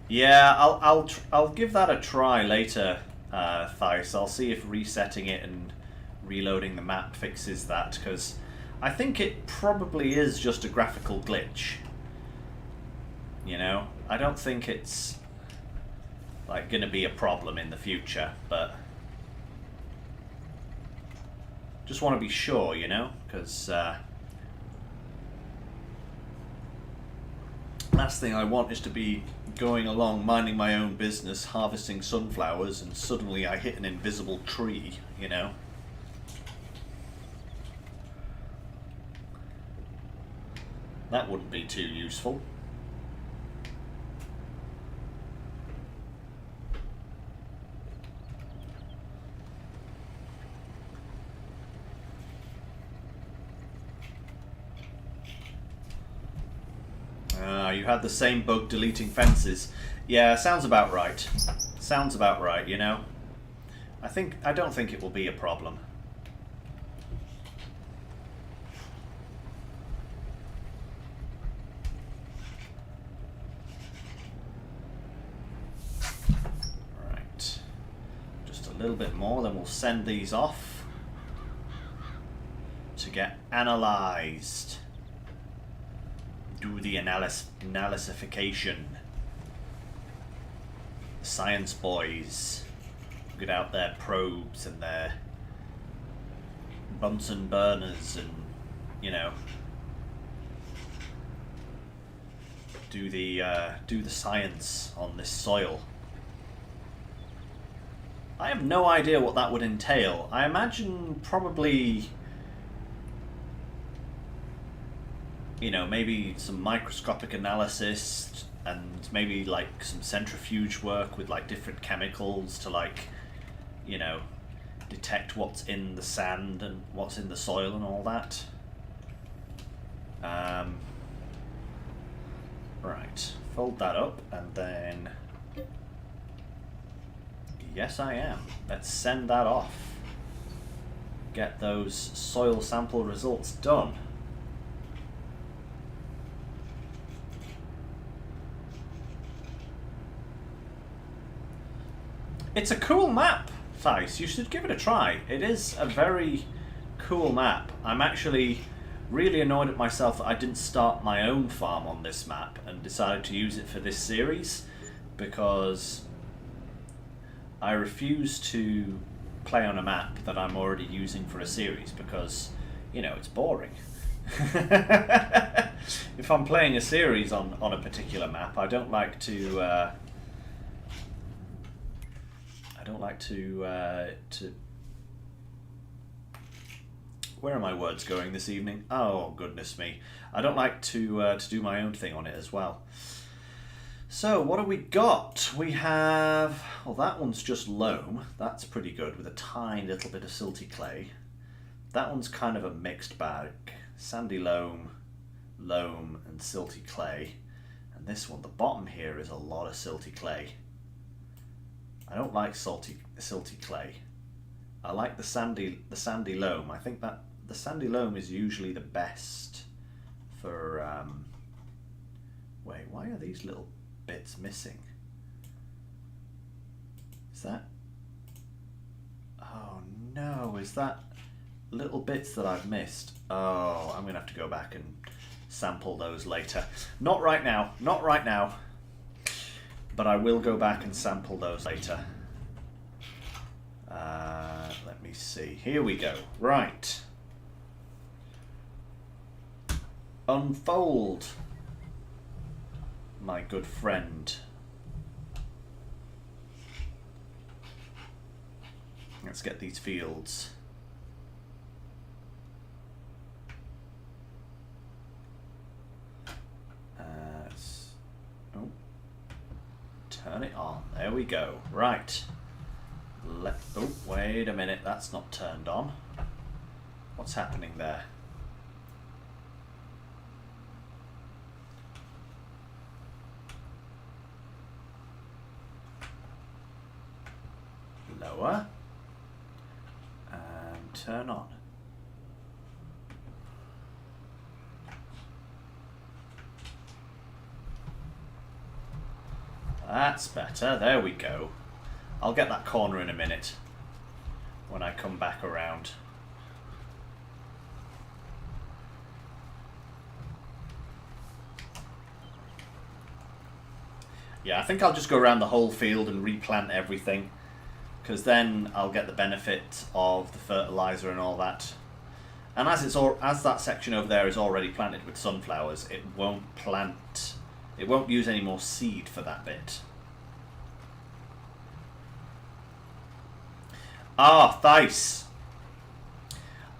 Yeah, I'll give that a try later, Thijs. I'll see if resetting it and reloading the map fixes that, because I think it probably is just a graphical glitch. You know, I don't think it's like going to be a problem in the future, but just want to be sure, you know, because last thing I want is to be going along minding my own business, harvesting sunflowers, and suddenly I hit an invisible tree, you know. That wouldn't be too useful. You had the same bug deleting fences. Yeah, sounds about right. Sounds about right, you know. I don't think it will be a problem. Right. Just a little bit more, then we'll send these off to get analyzed. Do the analysification. Science boys get out their probes and their Bunsen burners and, you know, do the science on this soil. I have no idea what that would entail. I imagine probably, you know, maybe some microscopic analysis and maybe like some centrifuge work with like different chemicals to, like, you know, detect what's in the sand and what's in the soil and all that. Right, fold that up and then, yes I am. Let's send that off. Get those soil sample results done. It's a cool map, Thijs. You should give it a try. It is a very cool map. I'm actually really annoyed at myself that I didn't start my own farm on this map and decided to use it for this series, because I refuse to play on a map that I'm already using for a series because, you know, it's boring. If I'm playing a series on a particular map, I don't like to where are my words going this evening? Oh, goodness me. I don't like to do my own thing on it as well. So, what have we got? We have... well, that one's just loam. That's pretty good, with a tiny little bit of silty clay. That one's kind of a mixed bag. Sandy loam, loam, and silty clay. And this one, the bottom here, is a lot of silty clay. I don't like silty clay. I like the sandy loam. I think that the sandy loam is usually the best for wait, why are these little bits missing? Is that... oh no, is that little bits that I've missed? Oh, I'm gonna have to go back and sample those later. Not right now, not right now. But I will go back and sample those later. Let me see. Here we go. Right. Unfold, my good friend. Let's get these fields. Oh. Turn it on. There we go. Right. Oh, wait a minute. That's not turned on. What's happening there? lower and turn on. That's better. There we go. I'll get that corner in a minute when I come back around. Yeah, I think I'll just go around the whole field and replant everything, because then I'll get the benefit of the fertilizer and all that. And as that section over there is already planted with sunflowers, it won't use any more seed for that bit. Ah, Thice.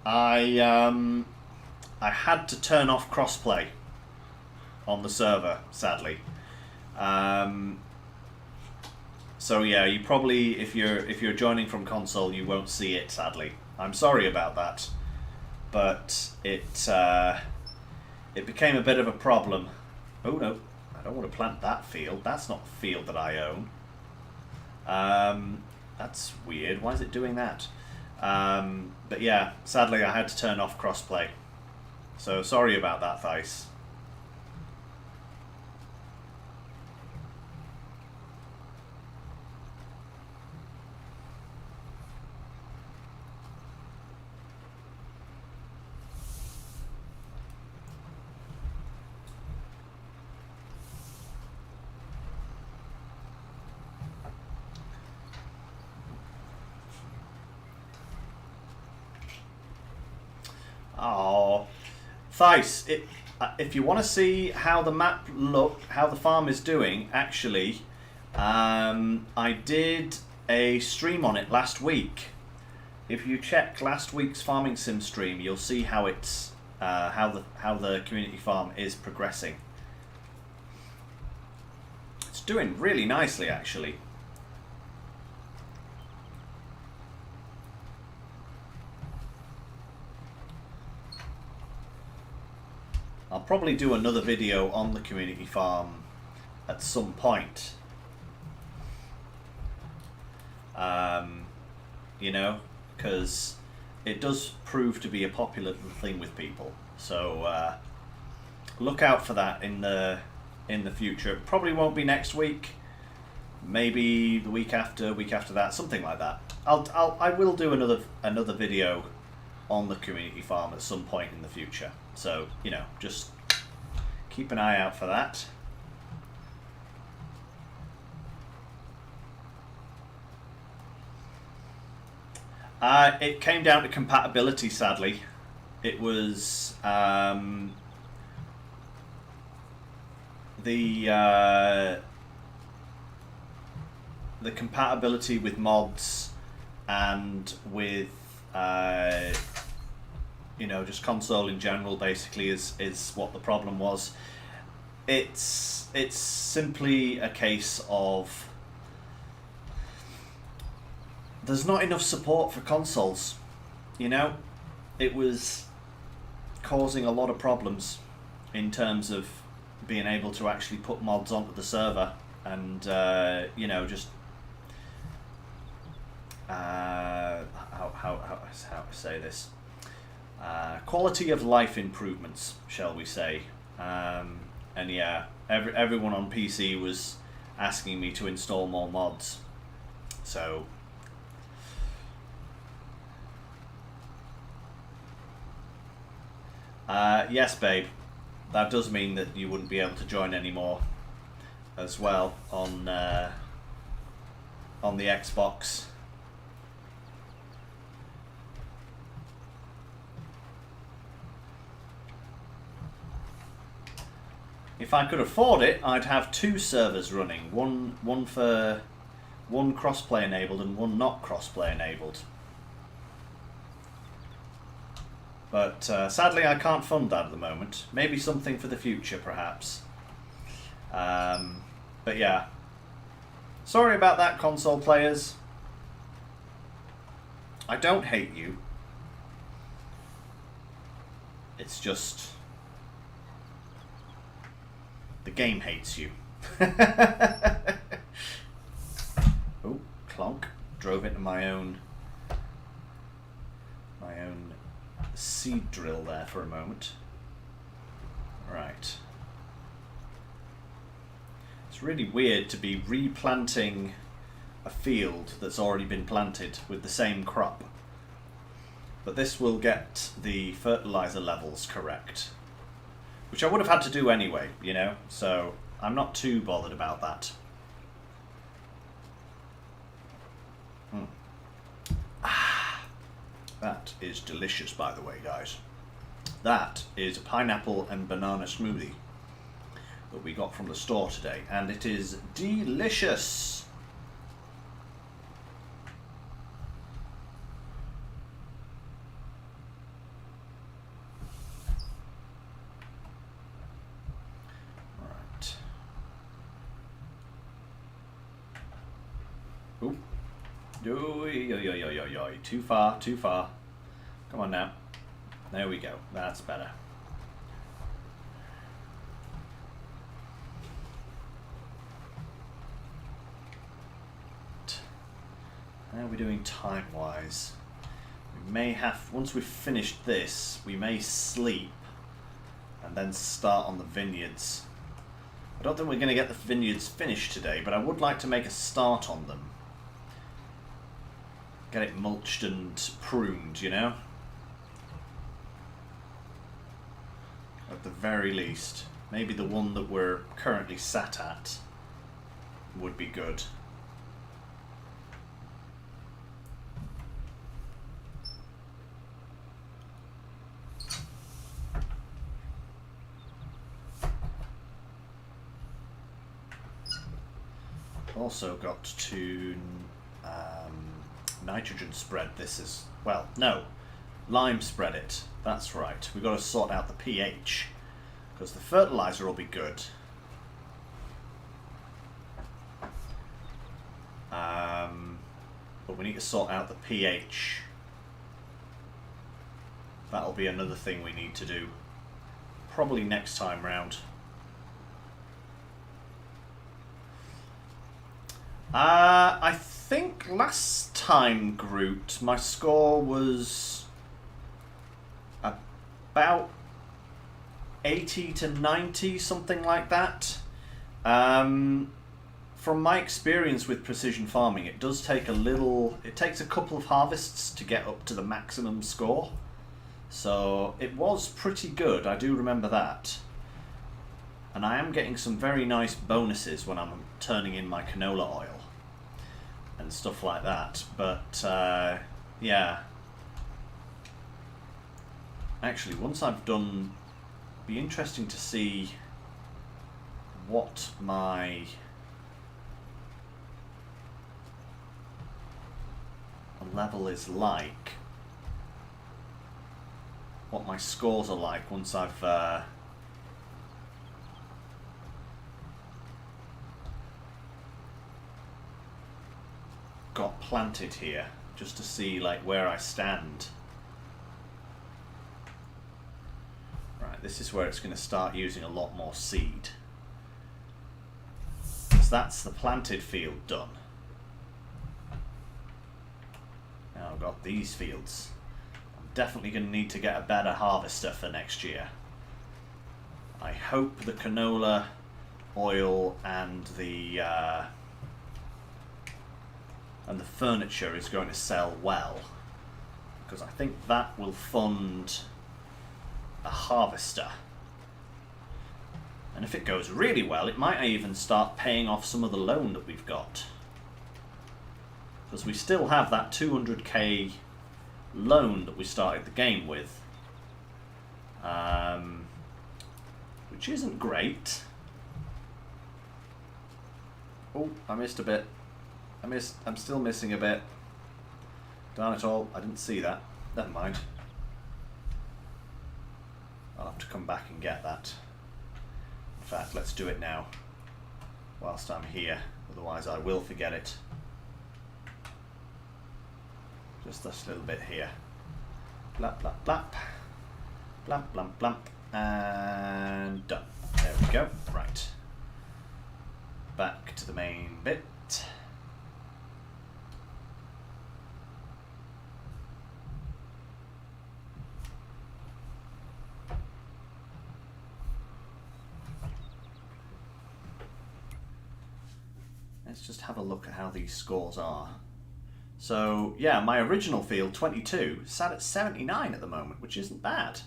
I had to turn off crossplay on the server, sadly. So yeah, you probably, if you're joining from console, you won't see it, sadly. I'm sorry about that, but it became a bit of a problem. Oh no, I don't want to plant that field. That's not a field that I own. That's weird. Why is it doing that? But yeah, sadly I had to turn off crossplay. So sorry about that, Thice. Oh, Thice, if you want to see how the map how the farm is doing, actually, I did a stream on it last week. If you check last week's Farming Sim stream, you'll see how it's how the community farm is progressing. It's doing really nicely, actually. I'll probably do another video on the community farm at some point. You know, because it does prove to be a popular thing with people. So look out for that in the future. It probably won't be next week. Maybe the week after that, something like that. I will do another video on the community farm at some point in the future. So, you know, just keep an eye out for that. It came down to compatibility, sadly. It was the compatibility with mods and with you know, just console in general basically is what the problem was. It's simply a case of there's not enough support for consoles, you know. It was causing a lot of problems in terms of being able to actually put mods onto the server, and you know, just how to say this, quality of life improvements, shall we say. And yeah, everyone on PC was asking me to install more mods, so yes, babe, that does mean that you wouldn't be able to join anymore as well on the Xbox. If I could afford it, I'd have two servers running, one for one crossplay enabled and one not crossplay enabled. But sadly, I can't fund that at the moment. Maybe something for the future, perhaps. But yeah, sorry about that, console players. I don't hate you. It's just the game hates you. Oh, clonk. drove into my own seed drill there for a moment. Right. It's really weird to be replanting a field that's already been planted with the same crop. But this will get the fertilizer levels correct, which I would have had to do anyway, you know, so I'm not too bothered about that. That is delicious, by the way, guys. That is a pineapple and banana smoothie that we got from the store today, and it is delicious. Right. Ooh. Too far, too far. Come on now. There we go. That's better. How are we doing time-wise? We may have, once we've finished this, we may sleep and then start on the vineyards. I don't think we're going to get the vineyards finished today, but I would like to make a start on them. Get it mulched and pruned, you know? At the very least. Maybe the one that we're currently sat at would be good. Also got to nitrogen spread this as well. No, lime spread it. That's right. We've got to sort out the pH because the fertilizer will be good. But we need to sort out the pH. That'll be another thing we need to do. Probably next time round. I think last time, Groot, my score was about 80 to 90, something like that. From my experience with precision farming, it does take it takes a couple of harvests to get up to the maximum score. So it was pretty good, I do remember that. And I am getting some very nice bonuses when I'm turning in my canola oil and stuff like that, but yeah. Actually, once I've done, it'd be interesting to see what my level is like, what my scores are like once I've got planted here, just to see like where I stand. Right, this is where it's going to start using a lot more seed. So that's the planted field done. Now I've got these fields. I'm definitely going to need to get a better harvester for next year. I hope the canola oil and the furniture is going to sell well, because I think that will fund a harvester. And if it goes really well, it might even start paying off some of the loan that we've got, because we still have that 200k loan that we started the game with, which isn't great. Oh, I missed a bit. I'm still missing a bit. Darn it all, I didn't see that. Never mind. I'll have to come back and get that. In fact, let's do it now, whilst I'm here. Otherwise I will forget it. Just this little bit here. Blap, blap, blap. Blamp, blamp, blamp. And done. There we go. Right. Back to the main bit. let's just have a look at how these scores are. So, yeah, my original field, 22, sat at 79 at the moment, which isn't bad.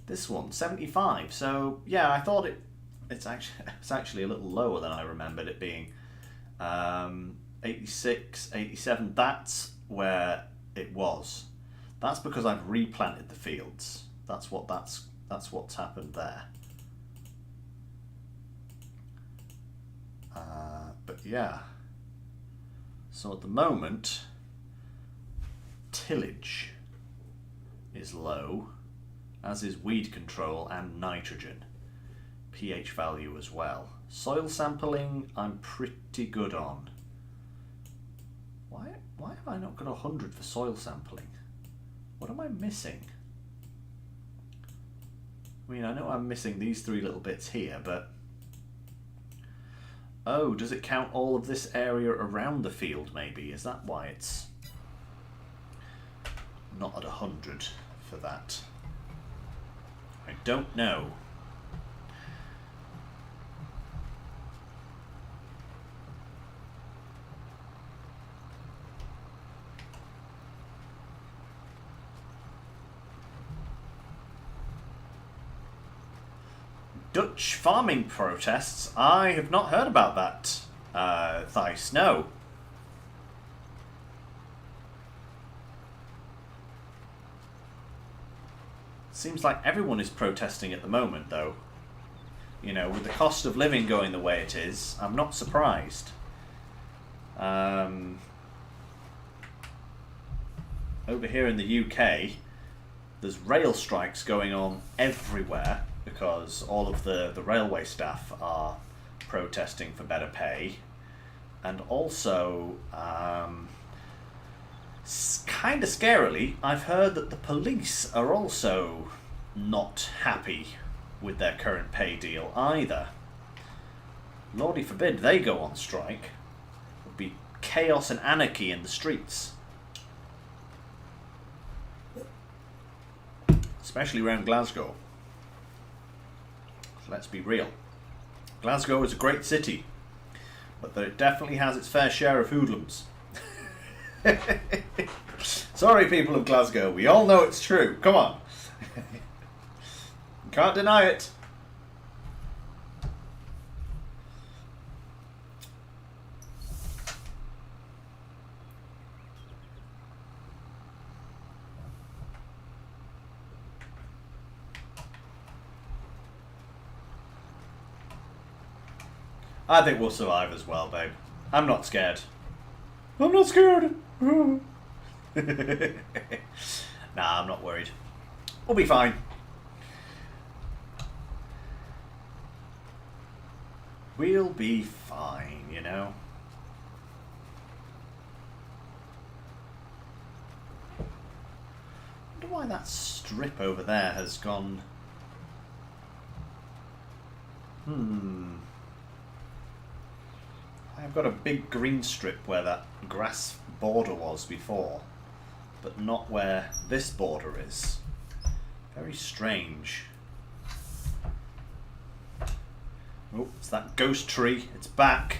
This one, 75. So, yeah, I thought it's actually a little lower than I remembered it being. 86, 87, that's where it was. That's because I've replanted the fields. That's what's happened there. But yeah. So at the moment, tillage is low, as is weed control and nitrogen. pH value as well. Soil sampling, I'm pretty good on. Why have I not got 100 for soil sampling? What am I missing? I mean, I know I'm missing these 3 little bits here, but... Oh, does it count all of this area around the field, maybe? Is that why it's not at 100 for that? I don't know. Dutch farming protests? I have not heard about that, Thijs, no. Seems like everyone is protesting at the moment, though. You know, with the cost of living going the way it is, I'm not surprised. Over here in the UK, there's rail strikes going on everywhere, because all of the railway staff are protesting for better pay. And also, kind of scarily, I've heard that the police are also not happy with their current pay deal either. Lordy forbid they go on strike. It would be chaos and anarchy in the streets. Especially around Glasgow. Let's be real. Glasgow is a great city, but it definitely has its fair share of hoodlums. Sorry, people of Glasgow, we all know it's true. Come on. Can't deny it. I think we'll survive as well, babe. I'm not scared. I'm not scared. Nah, I'm not worried. We'll be fine. We'll be fine, you know. I wonder why that strip over there has gone... I've got a big green strip where that grass border was before, but not where this border is. Very strange. Oh, it's that ghost tree. It's back.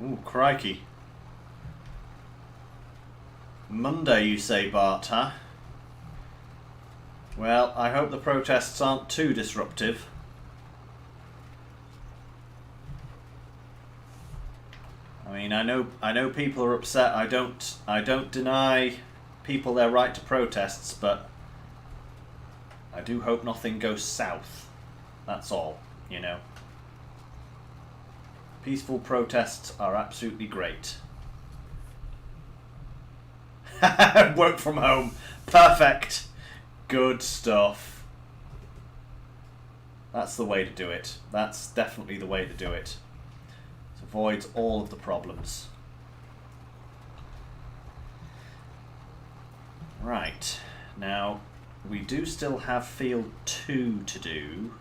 Ooh, crikey. Monday, you say, Bart, huh? Well, I hope the protests aren't too disruptive. I mean, I know people are upset. I don't deny people their right to protests, but I do hope nothing goes south. That's all, you know. Peaceful protests are absolutely great. Work from home. Perfect. Good stuff. That's the way to do it. That's definitely the way to do it. It avoids all of the problems. Right. Now, we do still have field 2 to do.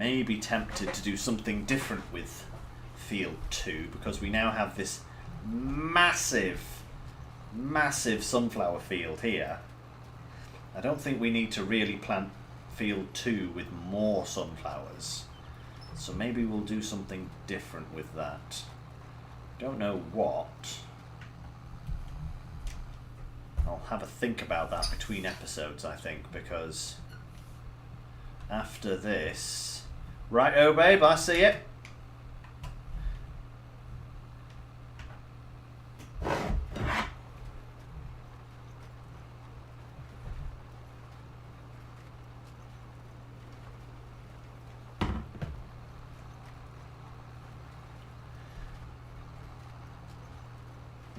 may be tempted to do something different with field 2 because we now have this massive sunflower field here. I don't think we need to really plant field 2 with more sunflowers. So maybe we'll do something different with that. Don't know what. I'll have a think about that between episodes, I think, because after this... Right, oh babe, I see it.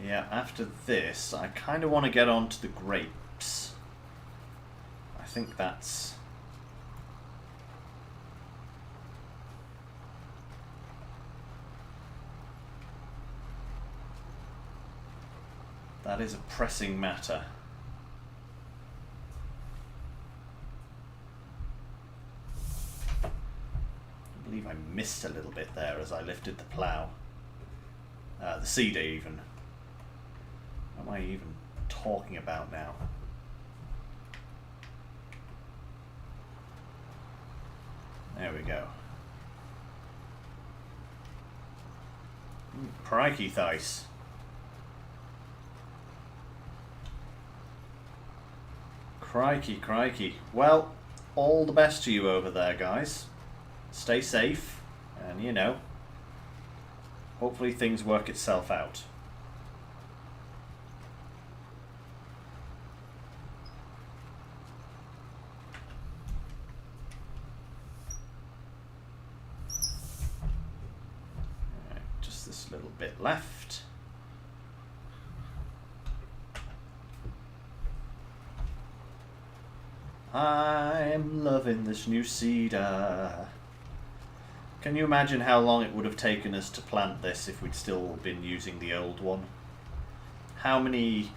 Yeah, after this, I kind of want to get on to the grapes. I think that's... that is a pressing matter. I believe I missed a little bit there as I lifted the plough. The seeder even. What am I even talking about now? There we go. Crikey thighs. Crikey, crikey. Well, all the best to you over there, guys. Stay safe, and you know, hopefully things work itself out. Little bit left. I'm loving this new seeder. Can you imagine how long it would have taken us to plant this if we'd still been using the old one? How many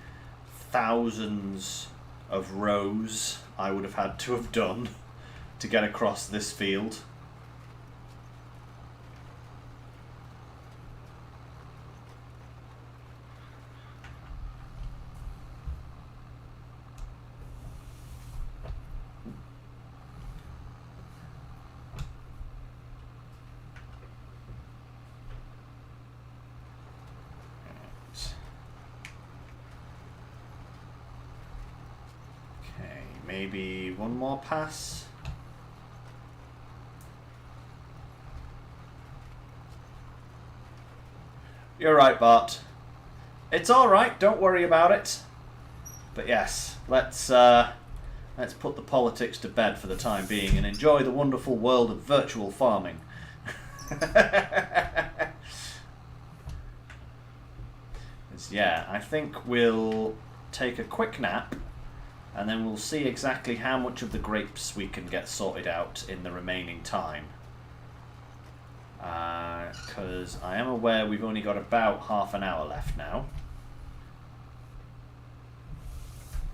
thousands of rows I would have had to have done to get across this field? Maybe one more pass. You're right, Bart. It's all right. Don't worry about it. But yes, let's put the politics to bed for the time being and enjoy the wonderful world of virtual farming. Yeah, I think we'll take a quick nap. And then we'll see exactly how much of the grapes we can get sorted out in the remaining time. Because I am aware we've only got about half an hour left now.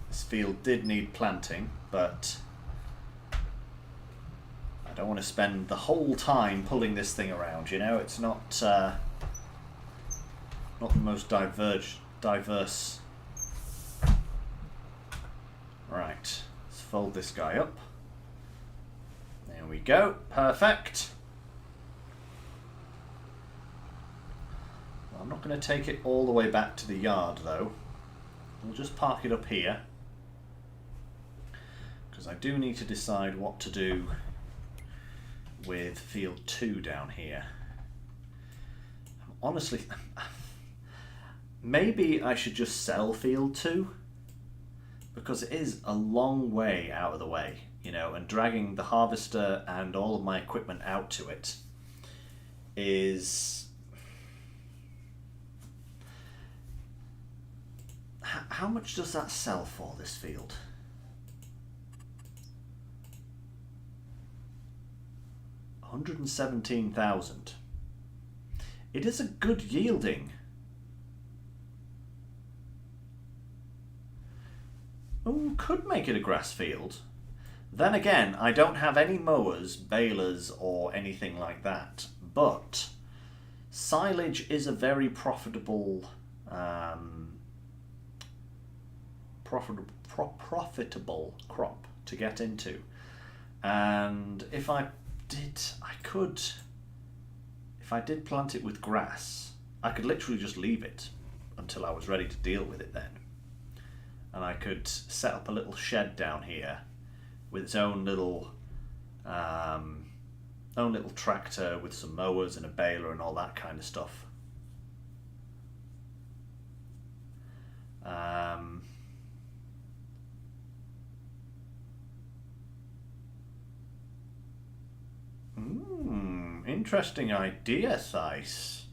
This field did need planting, but I don't want to spend the whole time pulling this thing around, you know? It's not the most diverse. Right, let's fold this guy up. There we go, perfect. Well, I'm not going to take it all the way back to the yard though. We'll just park it up here. Because I do need to decide what to do with field 2 down here. Honestly, maybe I should just sell field 2. Because it is a long way out of the way, you know, and dragging the harvester and all of my equipment out to it is... How much does that sell for, this field? $117,000. It is a good yielding. Oh, could make it a grass field. Then again, I don't have any mowers, balers, or anything like that. But silage is a very profitable crop to get into. And if I did plant it with grass, I could literally just leave it until I was ready to deal with it then. And I could set up a little shed down here with its own little tractor with some mowers and a baler and all that kind of stuff. Interesting idea, Theis.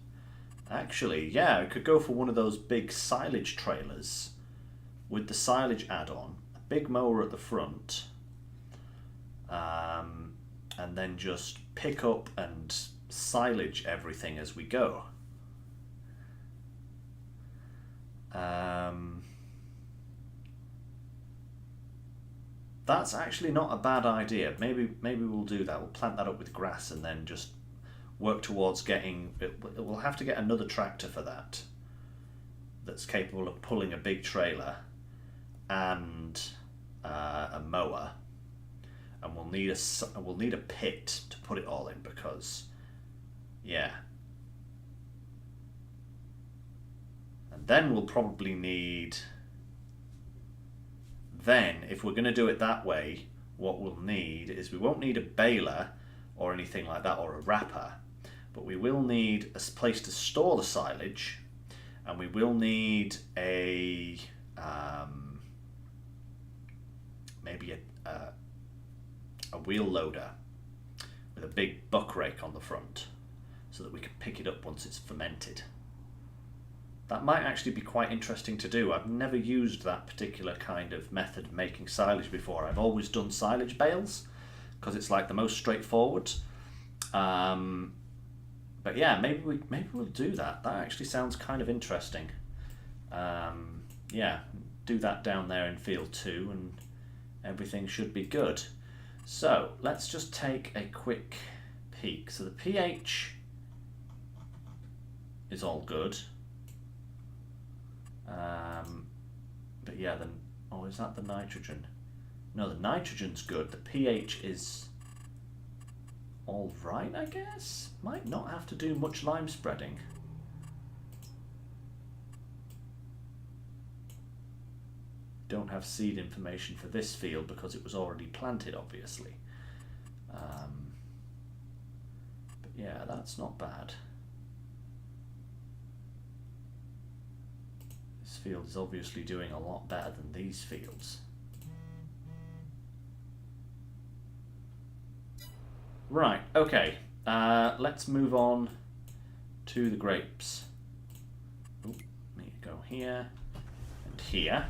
Actually, yeah, I could go for one of those big silage trailers with the silage add-on, a big mower at the front, and then just pick up and silage everything as we go. That's actually not a bad idea. Maybe we'll do that. We'll plant that up with grass and then just work towards getting... We'll have to get another tractor for that that's capable of pulling a big trailer and a mower, and we'll need a pit to put it all in, because yeah. And then we'll probably need... Then, if we're going to do it that way, what we'll need is, we won't need a baler or anything like that, or a wrapper, but we will need a place to store the silage, and we will need a maybe a wheel loader with a big buck rake on the front, so that we can pick it up once it's fermented. That might actually be quite interesting to do. I've never used that particular kind of method of making silage before. I've always done silage bales, because it's like the most straightforward. But yeah, maybe we'll do that. That actually sounds kind of interesting. Yeah, do that down there in field 2 and everything should be good. So let's just take a quick peek. So the pH is all good. But yeah, then, oh, is that the nitrogen? No, the nitrogen's good. The pH is all right, I guess. Might not have to do much lime spreading. Don't have seed information for this field because it was already planted, obviously. But yeah, that's not bad. This field is obviously doing a lot better than these fields. Right, okay. Let's move on to the grapes. Ooh, need to go here and here.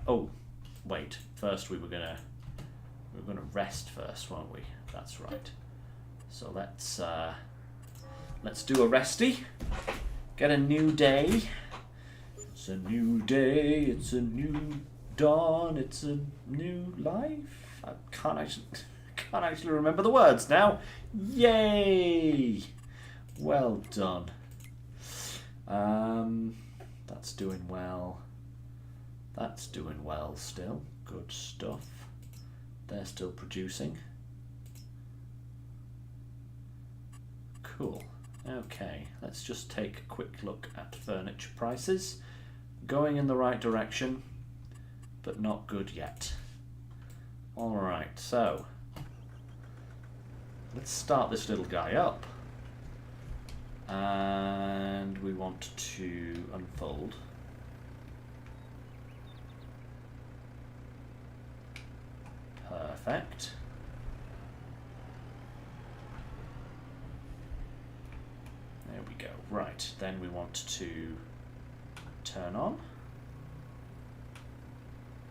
Oh, wait. First we were gonna rest first, weren't we? That's right. So let's do a resty. Get a new day. It's a new day. It's a new dawn. It's a new life. I can't actually remember the words now. Yay! Well done. That's doing well. That's doing well still. Good stuff. They're still producing. Cool. Okay, let's just take a quick look at furniture prices. Going in the right direction, but not good yet. Alright, so let's start this little guy up. And we want to unfold. Perfect. There we go. Right, then we want to turn on.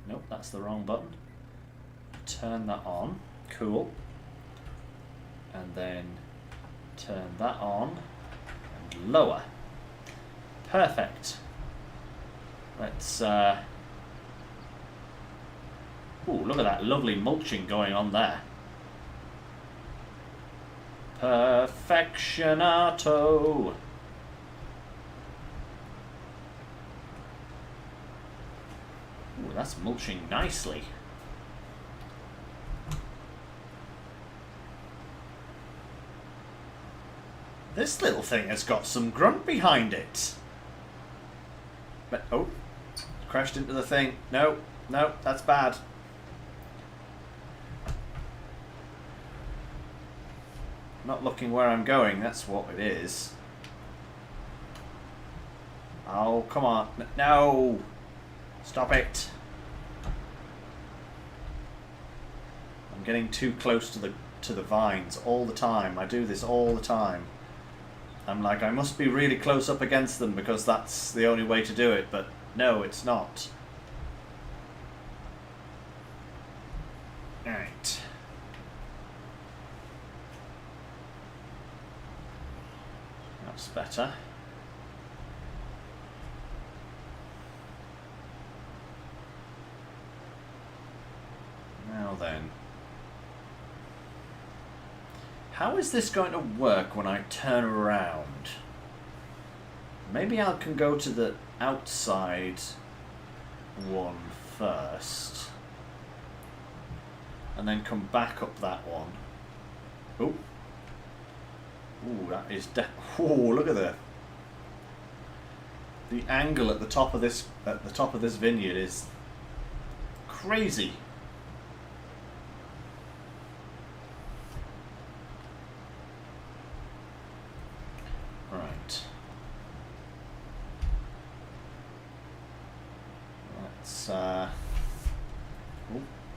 Nope, that's the wrong button. Turn that on. Cool. And then turn that on and lower. Perfect. Let's Ooh, look at that lovely mulching going on there. Perfectionato. Ooh, that's mulching nicely. This little thing has got some grunt behind it. But, oh, crashed into the thing. No, no, that's bad. Not looking where I'm going, that's what it is. Oh, come on. No! Stop it. I'm getting too close to the vines all the time. I do this all the time. I'm like, I must be really close up against them because that's the only way to do it, but no, it's not. Alright. That's better. Now then. How is this going to work when I turn around? Maybe I can go to the outside one first. And then come back up that one. Oh. Ooh, that is ooh, look at that. The angle at the top of this vineyard is crazy. Right. Let's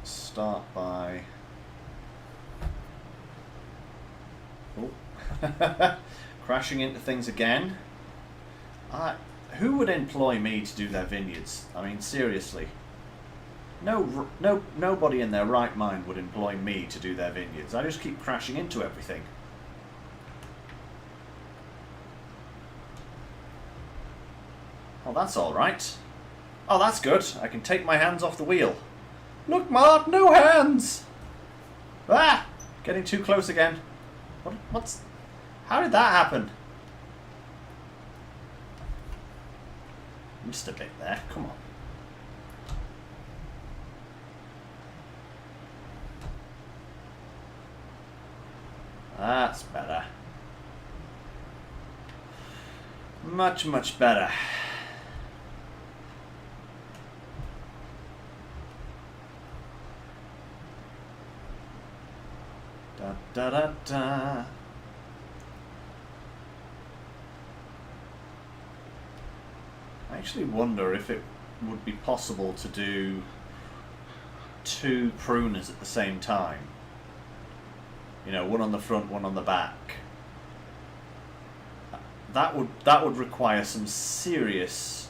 start by crashing into things again. Who would employ me to do their vineyards? I mean, seriously. Nobody in their right mind would employ me to do their vineyards. I just keep crashing into everything. Oh, that's all right. Oh, that's good. I can take my hands off the wheel. Look, Mart, no hands! Ah! Getting too close again. What's... How did that happen? Missed a bit there. Come on. That's better. Much, much better. Da da da da. I actually wonder if it would be possible to do 2 pruners at the same time. You know, one on the front, one on the back. That would require some serious,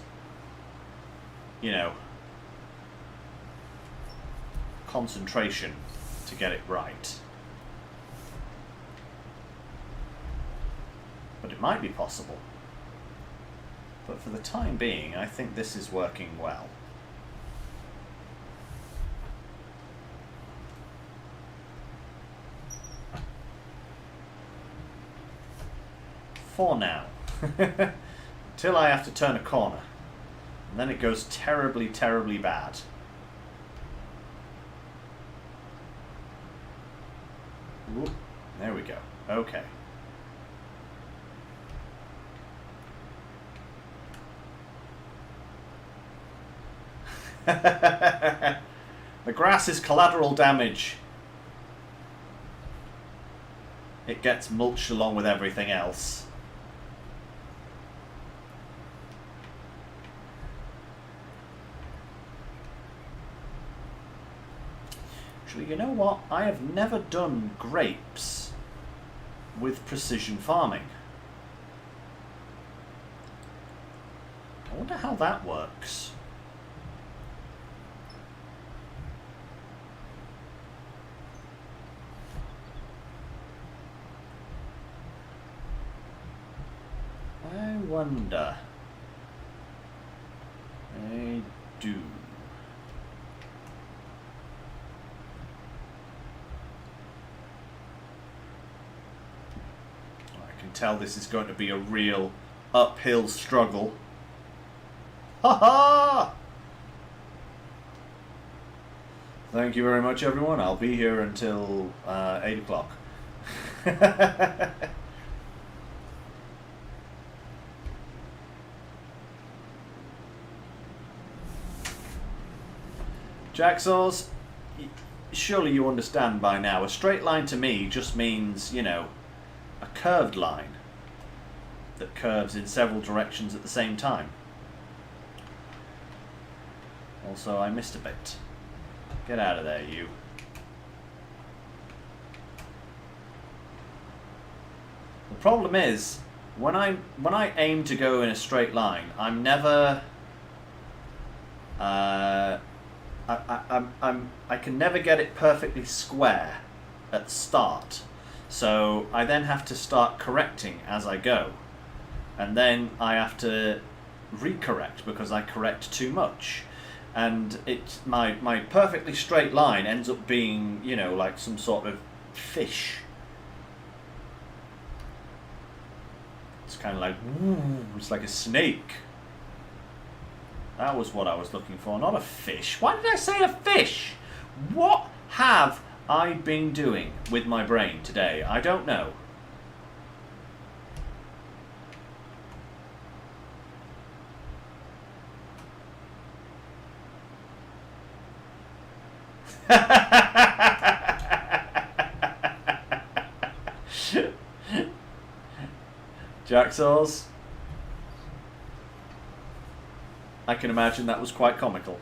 you know, concentration to get it right. But it might be possible. But for the time being, I think this is working well. For now. Until I have to turn a corner. And then it goes terribly, terribly bad. Whoop. There we go. Okay. The grass is collateral damage. It gets mulched along with everything else. Actually, you know what? I have never done grapes with precision farming. I wonder how that works. I wonder. I do. tell this is going to be a real uphill struggle. Ha ha! Thank you very much, everyone. I'll be here until 8 o'clock. Jacksaws, surely you understand by now, a straight line to me just means, you know, a curved line that curves in several directions at the same time. Also, I missed a bit. Get out of there, you. The problem is, when I aim to go in a straight line, I'm never I can never get it perfectly square at the start. So I then have to start correcting as I go. And then I have to recorrect because I correct too much. And my perfectly straight line ends up being, you know, like some sort of fish. It's kind of like, ooh, it's like a snake. That was what I was looking for, not a fish. Why did I say a fish? What have I been doing with my brain today? I don't know. Jacksaws. I can imagine that was quite comical.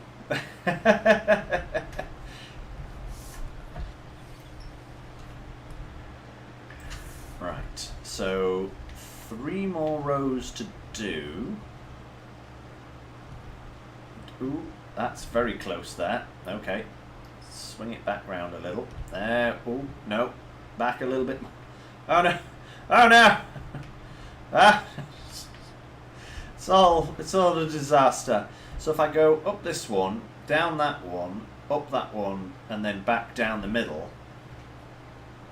Right, so 3 more rows to do. Ooh, that's very close there. Okay, swing it back round a little. There. Oh no, back a little bit. Oh no! Oh no! Ah. It's all a disaster. So if I go up this one, down that one, up that one, and then back down the middle,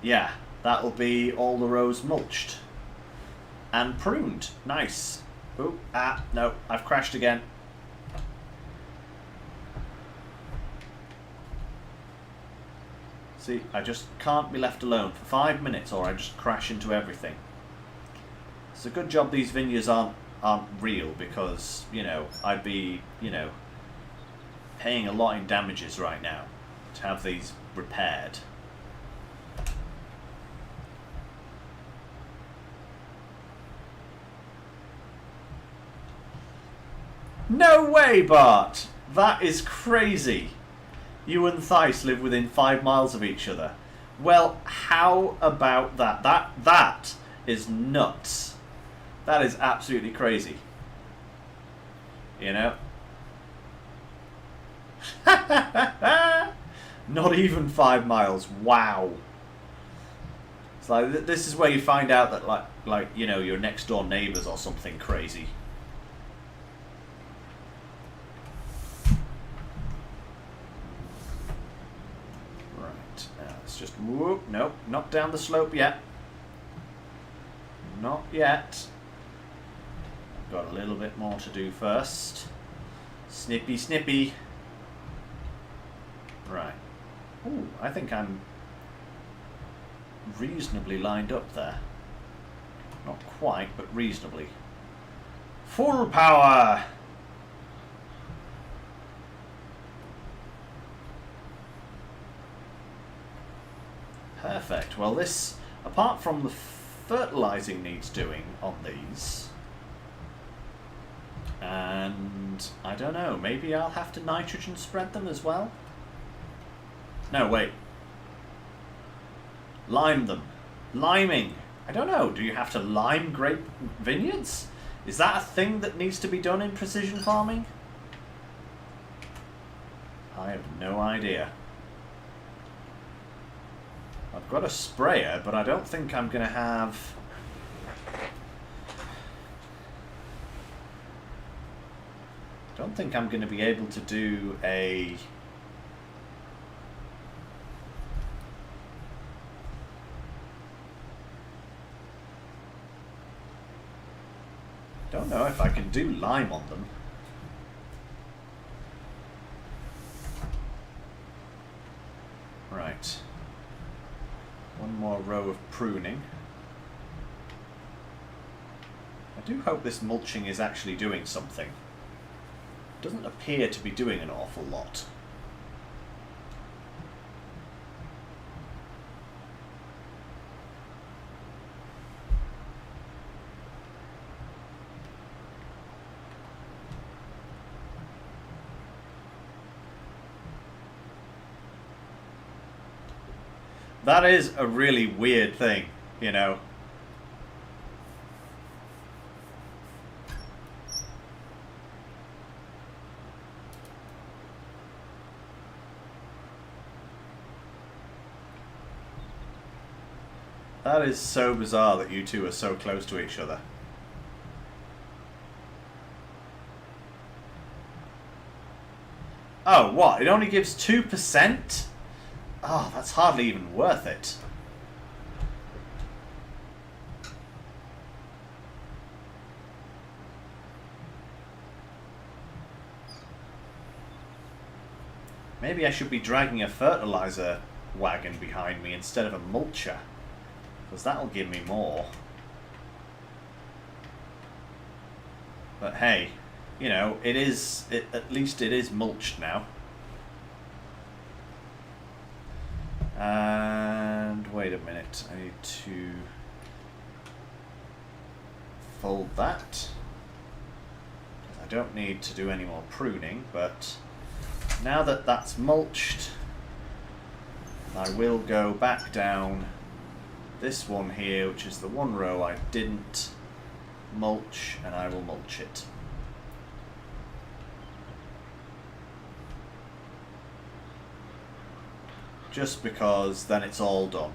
yeah, that'll be all the rows mulched and pruned. Nice. Oh, no, I've crashed again. See, I just can't be left alone for 5 minutes or I just crash into everything. It's a good job these vineyards aren't real because, you know, I'd be, you know, paying a lot in damages right now to have these repaired. No way, Bart! That is crazy. You and Theiss live within 5 miles of each other. Well, how about that? That is nuts. That is absolutely crazy. You know? Not even 5 miles. Wow. It's like, this is where you find out that, like you know, your next door neighbours or something crazy. Right. Let's just whoop. Nope. Not down the slope yet. Not yet. Got a little bit more to do first. Snippy, snippy. Right. Ooh, I think I'm reasonably lined up there. Not quite, but reasonably. Full power! Perfect. Well, this, apart from the fertilizing needs doing on these, and I don't know, maybe I'll have to nitrogen spread them as well? No, wait. Lime them. Liming. I don't know, do you have to lime grape vineyards? Is that a thing that needs to be done in precision farming? I have no idea. I've got a sprayer, but I don't think I'm going to have... I don't think I'm going to be able to do a... don't know if I can do lime on them. Right. One more row of pruning. I do hope this mulching is actually doing something. It doesn't appear to be doing an awful lot. That is a really weird thing, you know. That is so bizarre that you two are so close to each other. Oh, what? It only gives 2%? Oh, that's hardly even worth it. Maybe I should be dragging a fertilizer wagon behind me instead of a mulcher, because that'll give me more. But hey, you know, at least it is mulched now. And wait a minute, I need to fold that. I don't need to do any more pruning, but now that that's mulched, I will go back down this one here, which is the one row I didn't mulch, and I will mulch it. Just because then it's all done.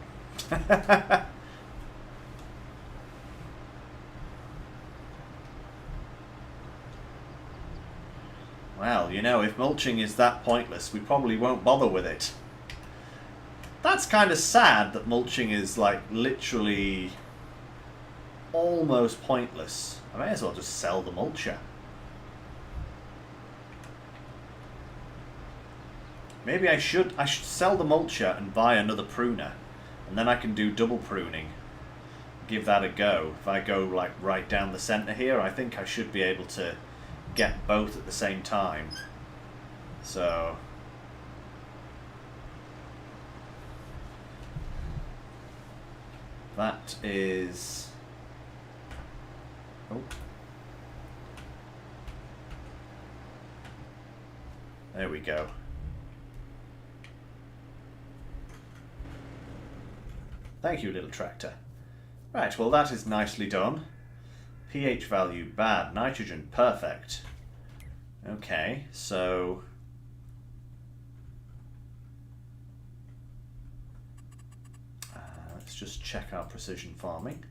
Well, you know, if mulching is that pointless, we probably won't bother with it. That's kind of sad that mulching is, like, literally almost pointless. I may as well just sell the mulcher. Maybe I should sell the mulcher and buy another pruner, and then I can do double pruning. Give that a go. If I go like right down the centre here, I think I should be able to get both at the same time. So that is... Oh. There we go. Thank you, little tractor. Right, well that is nicely done. pH value bad, nitrogen perfect. Okay, so let's just check our precision farming.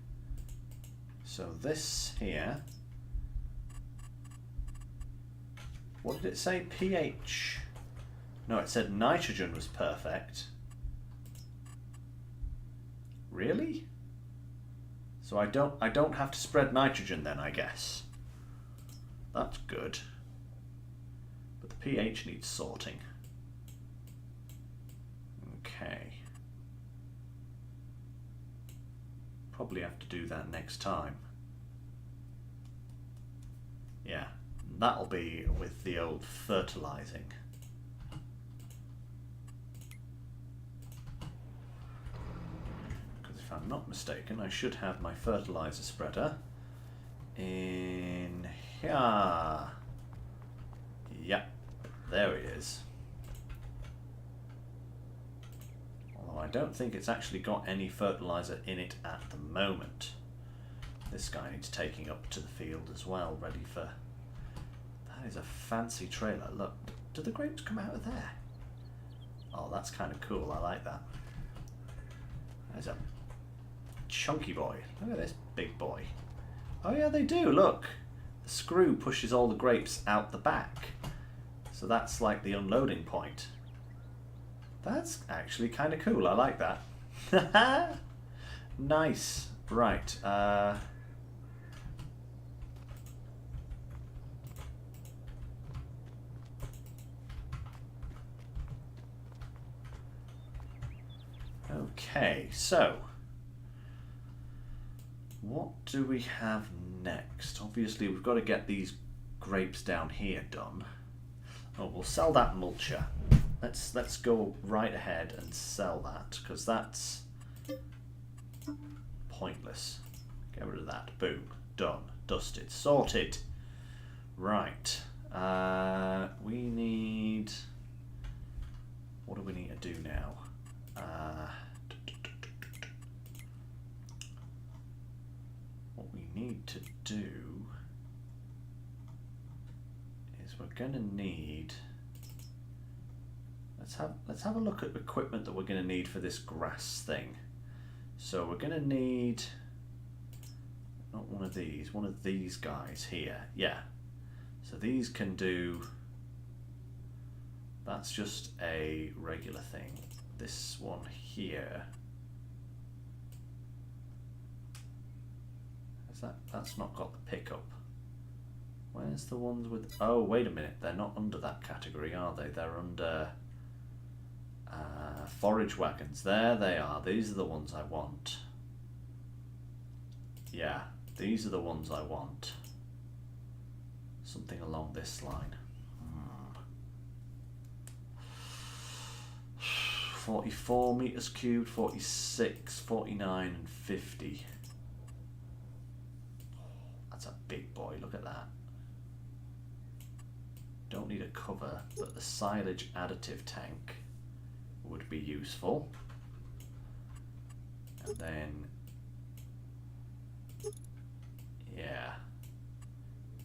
So this here, what did it say? pH? No, it said nitrogen was perfect. Really? So I don't have to spread nitrogen then, I guess. That's good. But the pH needs sorting. Okay. Probably have to do that next time. Yeah, that'll be with the old fertilizing. If I'm not mistaken, I should have my fertilizer spreader in here. Yep, there it is. Although I don't think it's actually got any fertilizer in it at the moment. This guy needs taking up to the field as well, ready for... That is a fancy trailer. Look, do the grapes come out of there? Oh, that's kind of cool. I like that. There's a chunky boy. Look at this big boy. Oh yeah, they do, look. The screw pushes all the grapes out the back. So that's like the unloading point. That's actually kind of cool. I like that. Nice. Right. Okay, so what do we have next? Obviously, we've got to get these grapes down here done. Oh, we'll sell that mulcher. Let's go right ahead and sell that, because that's pointless. Get rid of that. Boom. Done. Dusted. Sorted. Right. We need... What do we need to do now? What we need to do is we're going to need... Let's have a look at the equipment that we're going to need for this grass thing. So we're going to need... Not one of these guys here. Yeah. So these can do... That's just a regular thing. This one here... That's not got the pickup. Where's the ones with... Oh, wait a minute. They're not under that category, are they? They're under... forage wagons. There they are. These are the ones I want. Yeah, these are the ones I want. Something along this line. 44 meters cubed, 46, 49 and 50. That's a big boy, look at that. Don't need a cover, but the silage additive tank would be useful. And then, yeah,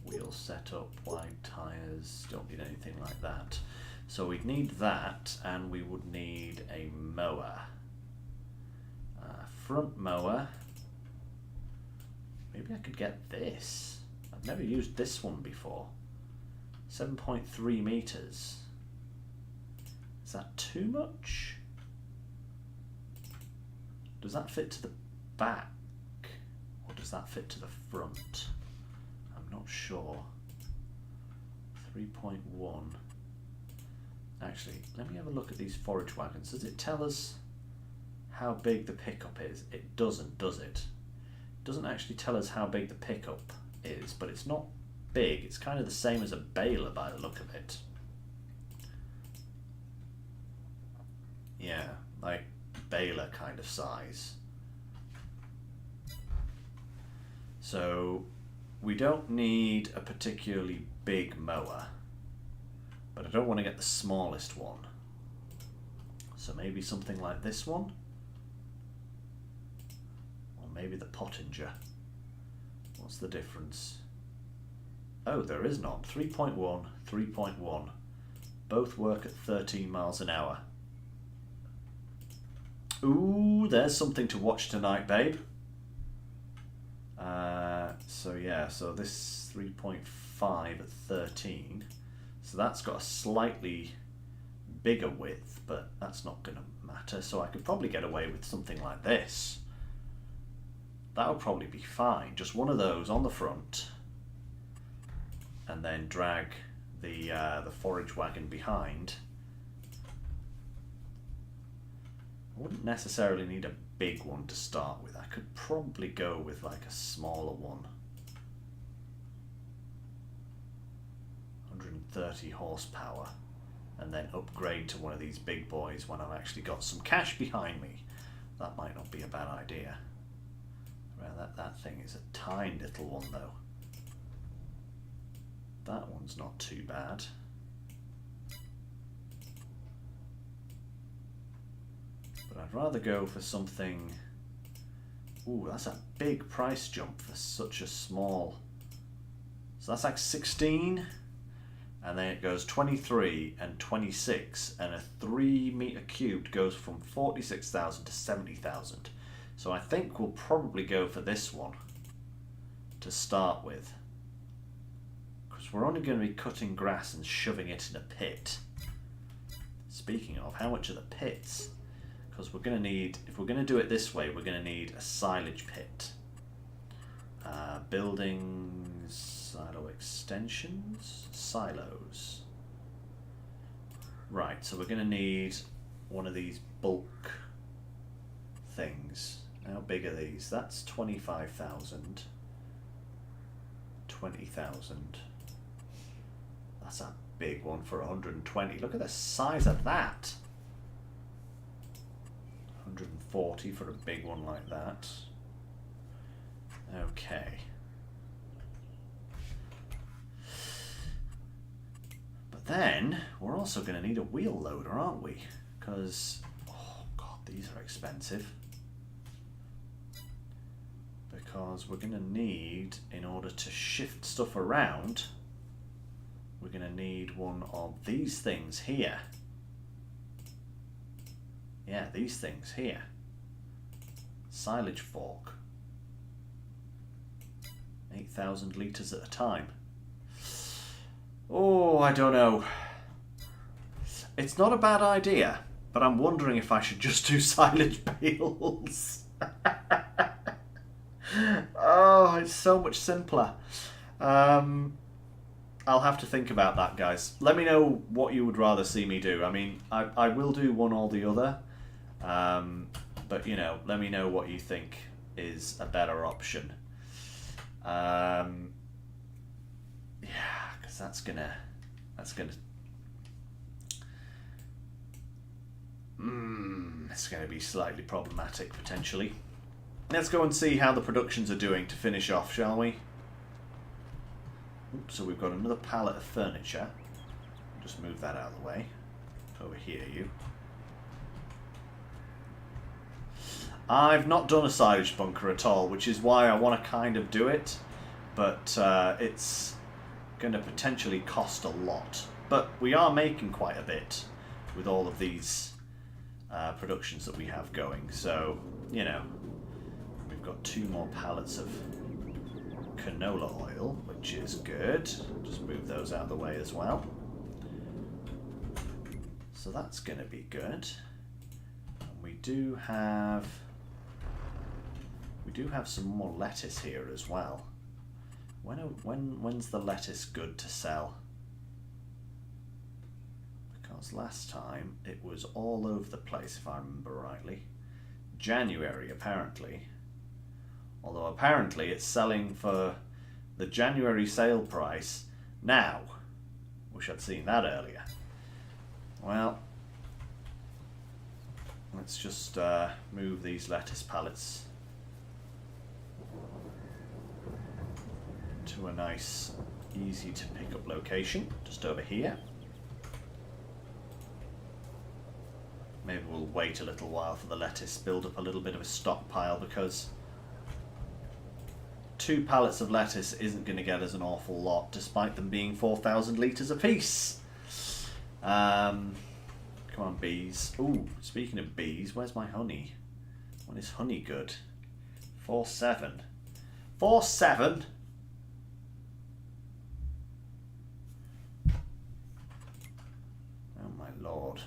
wheel setup, wide tyres, don't need anything like that. So we'd need that, and we would need a mower. Front mower, maybe I could get this. I've never used this one before. 7.3 meters. Is that too much? Does that fit to the back? Or does that fit to the front? I'm not sure. 3.1. Actually, let me have a look at these forage wagons. Does it tell us how big the pickup is? It doesn't, does it? It doesn't actually tell us how big the pickup is, but it's not big. It's kind of the same as a baler by the look of it. Yeah, like baler kind of size. So we don't need a particularly big mower, but I don't want to get the smallest one. So maybe something like this one, or maybe the Pottinger. What's the difference? Oh, there is none. 3.1, 3.1. Both work at 13 miles an hour. Ooh, there's something to watch tonight, babe. So yeah, so this 3.5 at 13. So that's got a slightly bigger width, but that's not going to matter. So I could probably get away with something like this. That would probably be fine. Just one of those on the front, and then drag the forage wagon behind. I wouldn't necessarily need a big one to start with. I could probably go with like a smaller one. 130 horsepower, and then upgrade to one of these big boys when I've actually got some cash behind me. That might not be a bad idea. Well, that thing is a tiny little one though. That one's not too bad. But I'd rather go for something... Ooh, that's a big price jump for such a small... So that's like 16, and then it goes 23 and 26, and a 3 meter cubed goes from 46,000 to 70,000. So I think we'll probably go for this one to start with, because we're only going to be cutting grass and shoving it in a pit. Speaking of, how much are the pits? Because we're going to need, if we're going to do it this way, we're going to need a silage pit. Buildings, silo extensions, silos. Right, so we're going to need one of these bulk things. How big are these? That's 25,000. 20,000. That's a big one for 120. Look at the size of that. 140 for a big one like that. Okay. But then we're also going to need a wheel loader, aren't we? Because, oh god, these are expensive. Because we're going to need, in order to shift stuff around, we're going to need one of these things here. Yeah, these things here. Silage fork. 8,000 litres at a time. Oh, I don't know. It's not a bad idea, but I'm wondering if I should just do silage bales. Oh, it's so much simpler. I'll have to think about that, guys. Let me know what you would rather see me do. I mean, I will do one or the other. But, you know, let me know what you think is a better option. Yeah, because that's gonna it's gonna be slightly problematic potentially. Let's go and see how the productions are doing to finish off, shall we? Oops, so we've got another pallet of furniture. Just move that out of the way. Over here, you. I've not done a silage bunker at all, which is why I want to kind of do it, but it's going to potentially cost a lot. But we are making quite a bit with all of these productions that we have going, so, you know, we've got 2 more pallets of canola oil, which is good. Just move those out of the way as well. So that's going to be good. And we do have some more lettuce here as well. When's the lettuce good to sell? Because last time it was all over the place, if I remember rightly. January, apparently. Although apparently it's selling for the January sale price now. Wish I'd seen that earlier. Well, let's just move these lettuce pallets to a nice, easy to pick up location, just over here. Maybe we'll wait a little while for the lettuce, build up a little bit of a stockpile, because 2 pallets of lettuce isn't going to get us an awful lot, despite them being 4,000 litres apiece. Come on, bees. Ooh, speaking of bees, where's my honey? When is honey good? 4.7. 4.7? Oh my lord.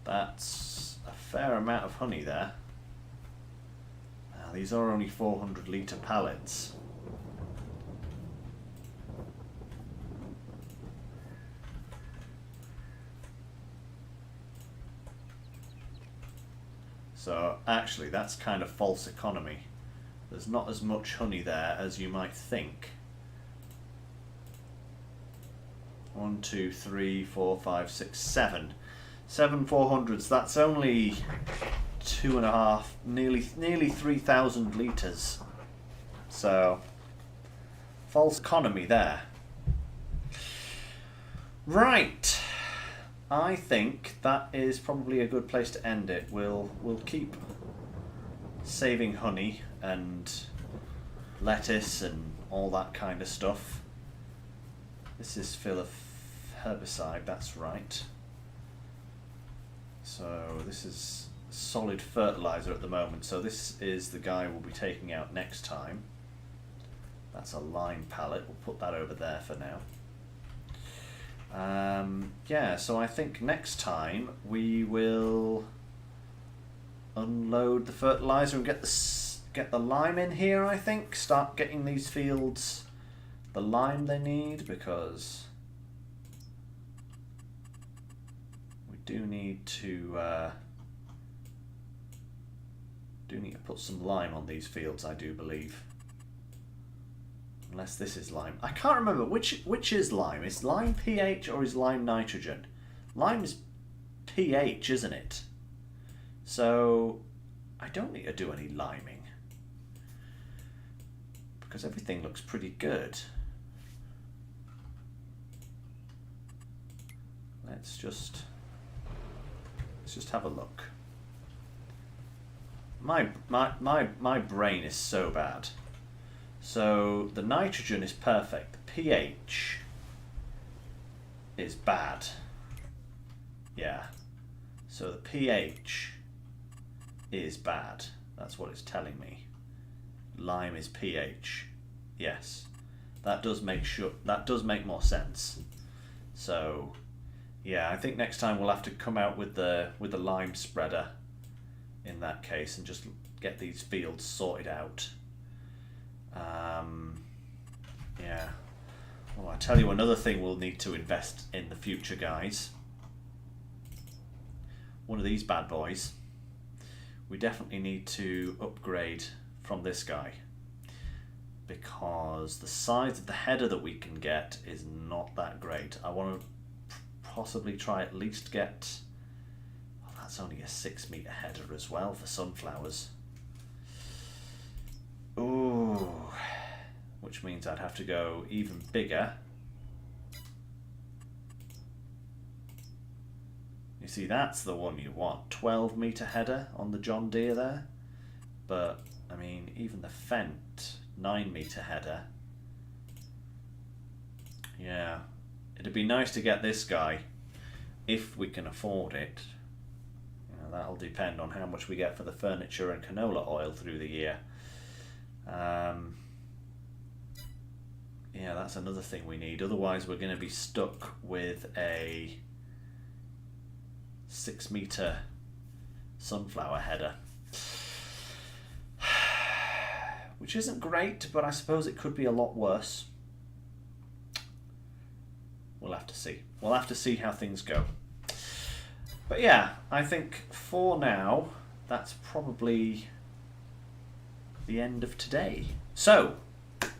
That's a fair amount of honey there. Now, these are only 400 litre pallets. So actually that's kind of false economy. There's not as much honey there as you might think. 1, 2, 3, 4, 5, 6, 7. 7 400s. That's only 2.5, nearly 3,000 litres. So false economy there. Right. I think that is probably a good place to end it. We'll keep saving honey and lettuce and all that kind of stuff. This is full of herbicide, that's right. So this is solid fertilizer at the moment. So this is the guy we'll be taking out next time. That's a line pallet. We'll put that over there for now. Yeah, so I think next time we will unload the fertilizer and get the lime in here. I think start getting these fields the lime they need, because we do need to Do need to put some lime on these fields, I do believe. Unless this is lime. I can't remember which is lime. Is lime pH or is lime nitrogen? Lime is pH, isn't it? So I don't need to do any liming because everything looks pretty good. Let's just have a look. My brain is so bad. So the nitrogen is perfect. The pH is bad. Yeah. So the pH is bad. That's what it's telling me. Lime is pH. Yes. That does make more sense. So yeah, I think next time we'll have to come out with the lime spreader in that case and just get these fields sorted out. Yeah. Well, I tell you another thing we'll need to invest in the future, guys. One of these bad boys. We definitely need to upgrade from this guy because the size of the header that we can get is not that great. I want to possibly try at least get, well, that's only a 6 meter header as well for sunflowers. Ooh, which means I'd have to go even bigger. You see, that's the one you want, 12 meter header on the John Deere there. But I mean, even the Fendt 9 meter header. Yeah, it'd be nice to get this guy if we can afford it. You know, that'll depend on how much we get for the furniture and canola oil through the year. Yeah, that's another thing we need. Otherwise, we're going to be stuck with a 6 meter sunflower header, which isn't great, but I suppose it could be a lot worse. We'll have to see. We'll have to see how things go. But yeah, I think for now, that's probably the end of today. So,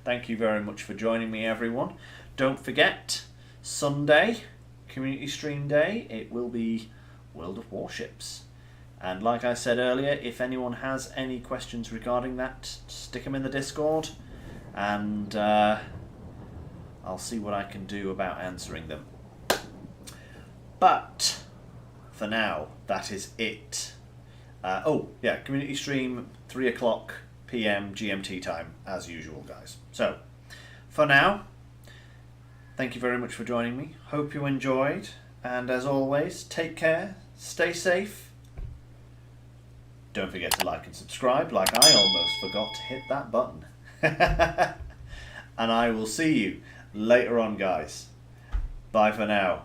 thank you very much for joining me, everyone. Don't forget, Sunday, Community Stream Day, it will be World of Warships. And like I said earlier, if anyone has any questions regarding that, stick them in the Discord, and I'll see what I can do about answering them. But for now, that is it. Oh yeah, community stream 3 o'clock PM GMT time as usual, guys. So for now, thank you very much for joining me. Hope you enjoyed, and as always, take care, stay safe. Don't forget to like and subscribe, like I almost forgot to hit that button. And I will see you later on, guys. Bye for now.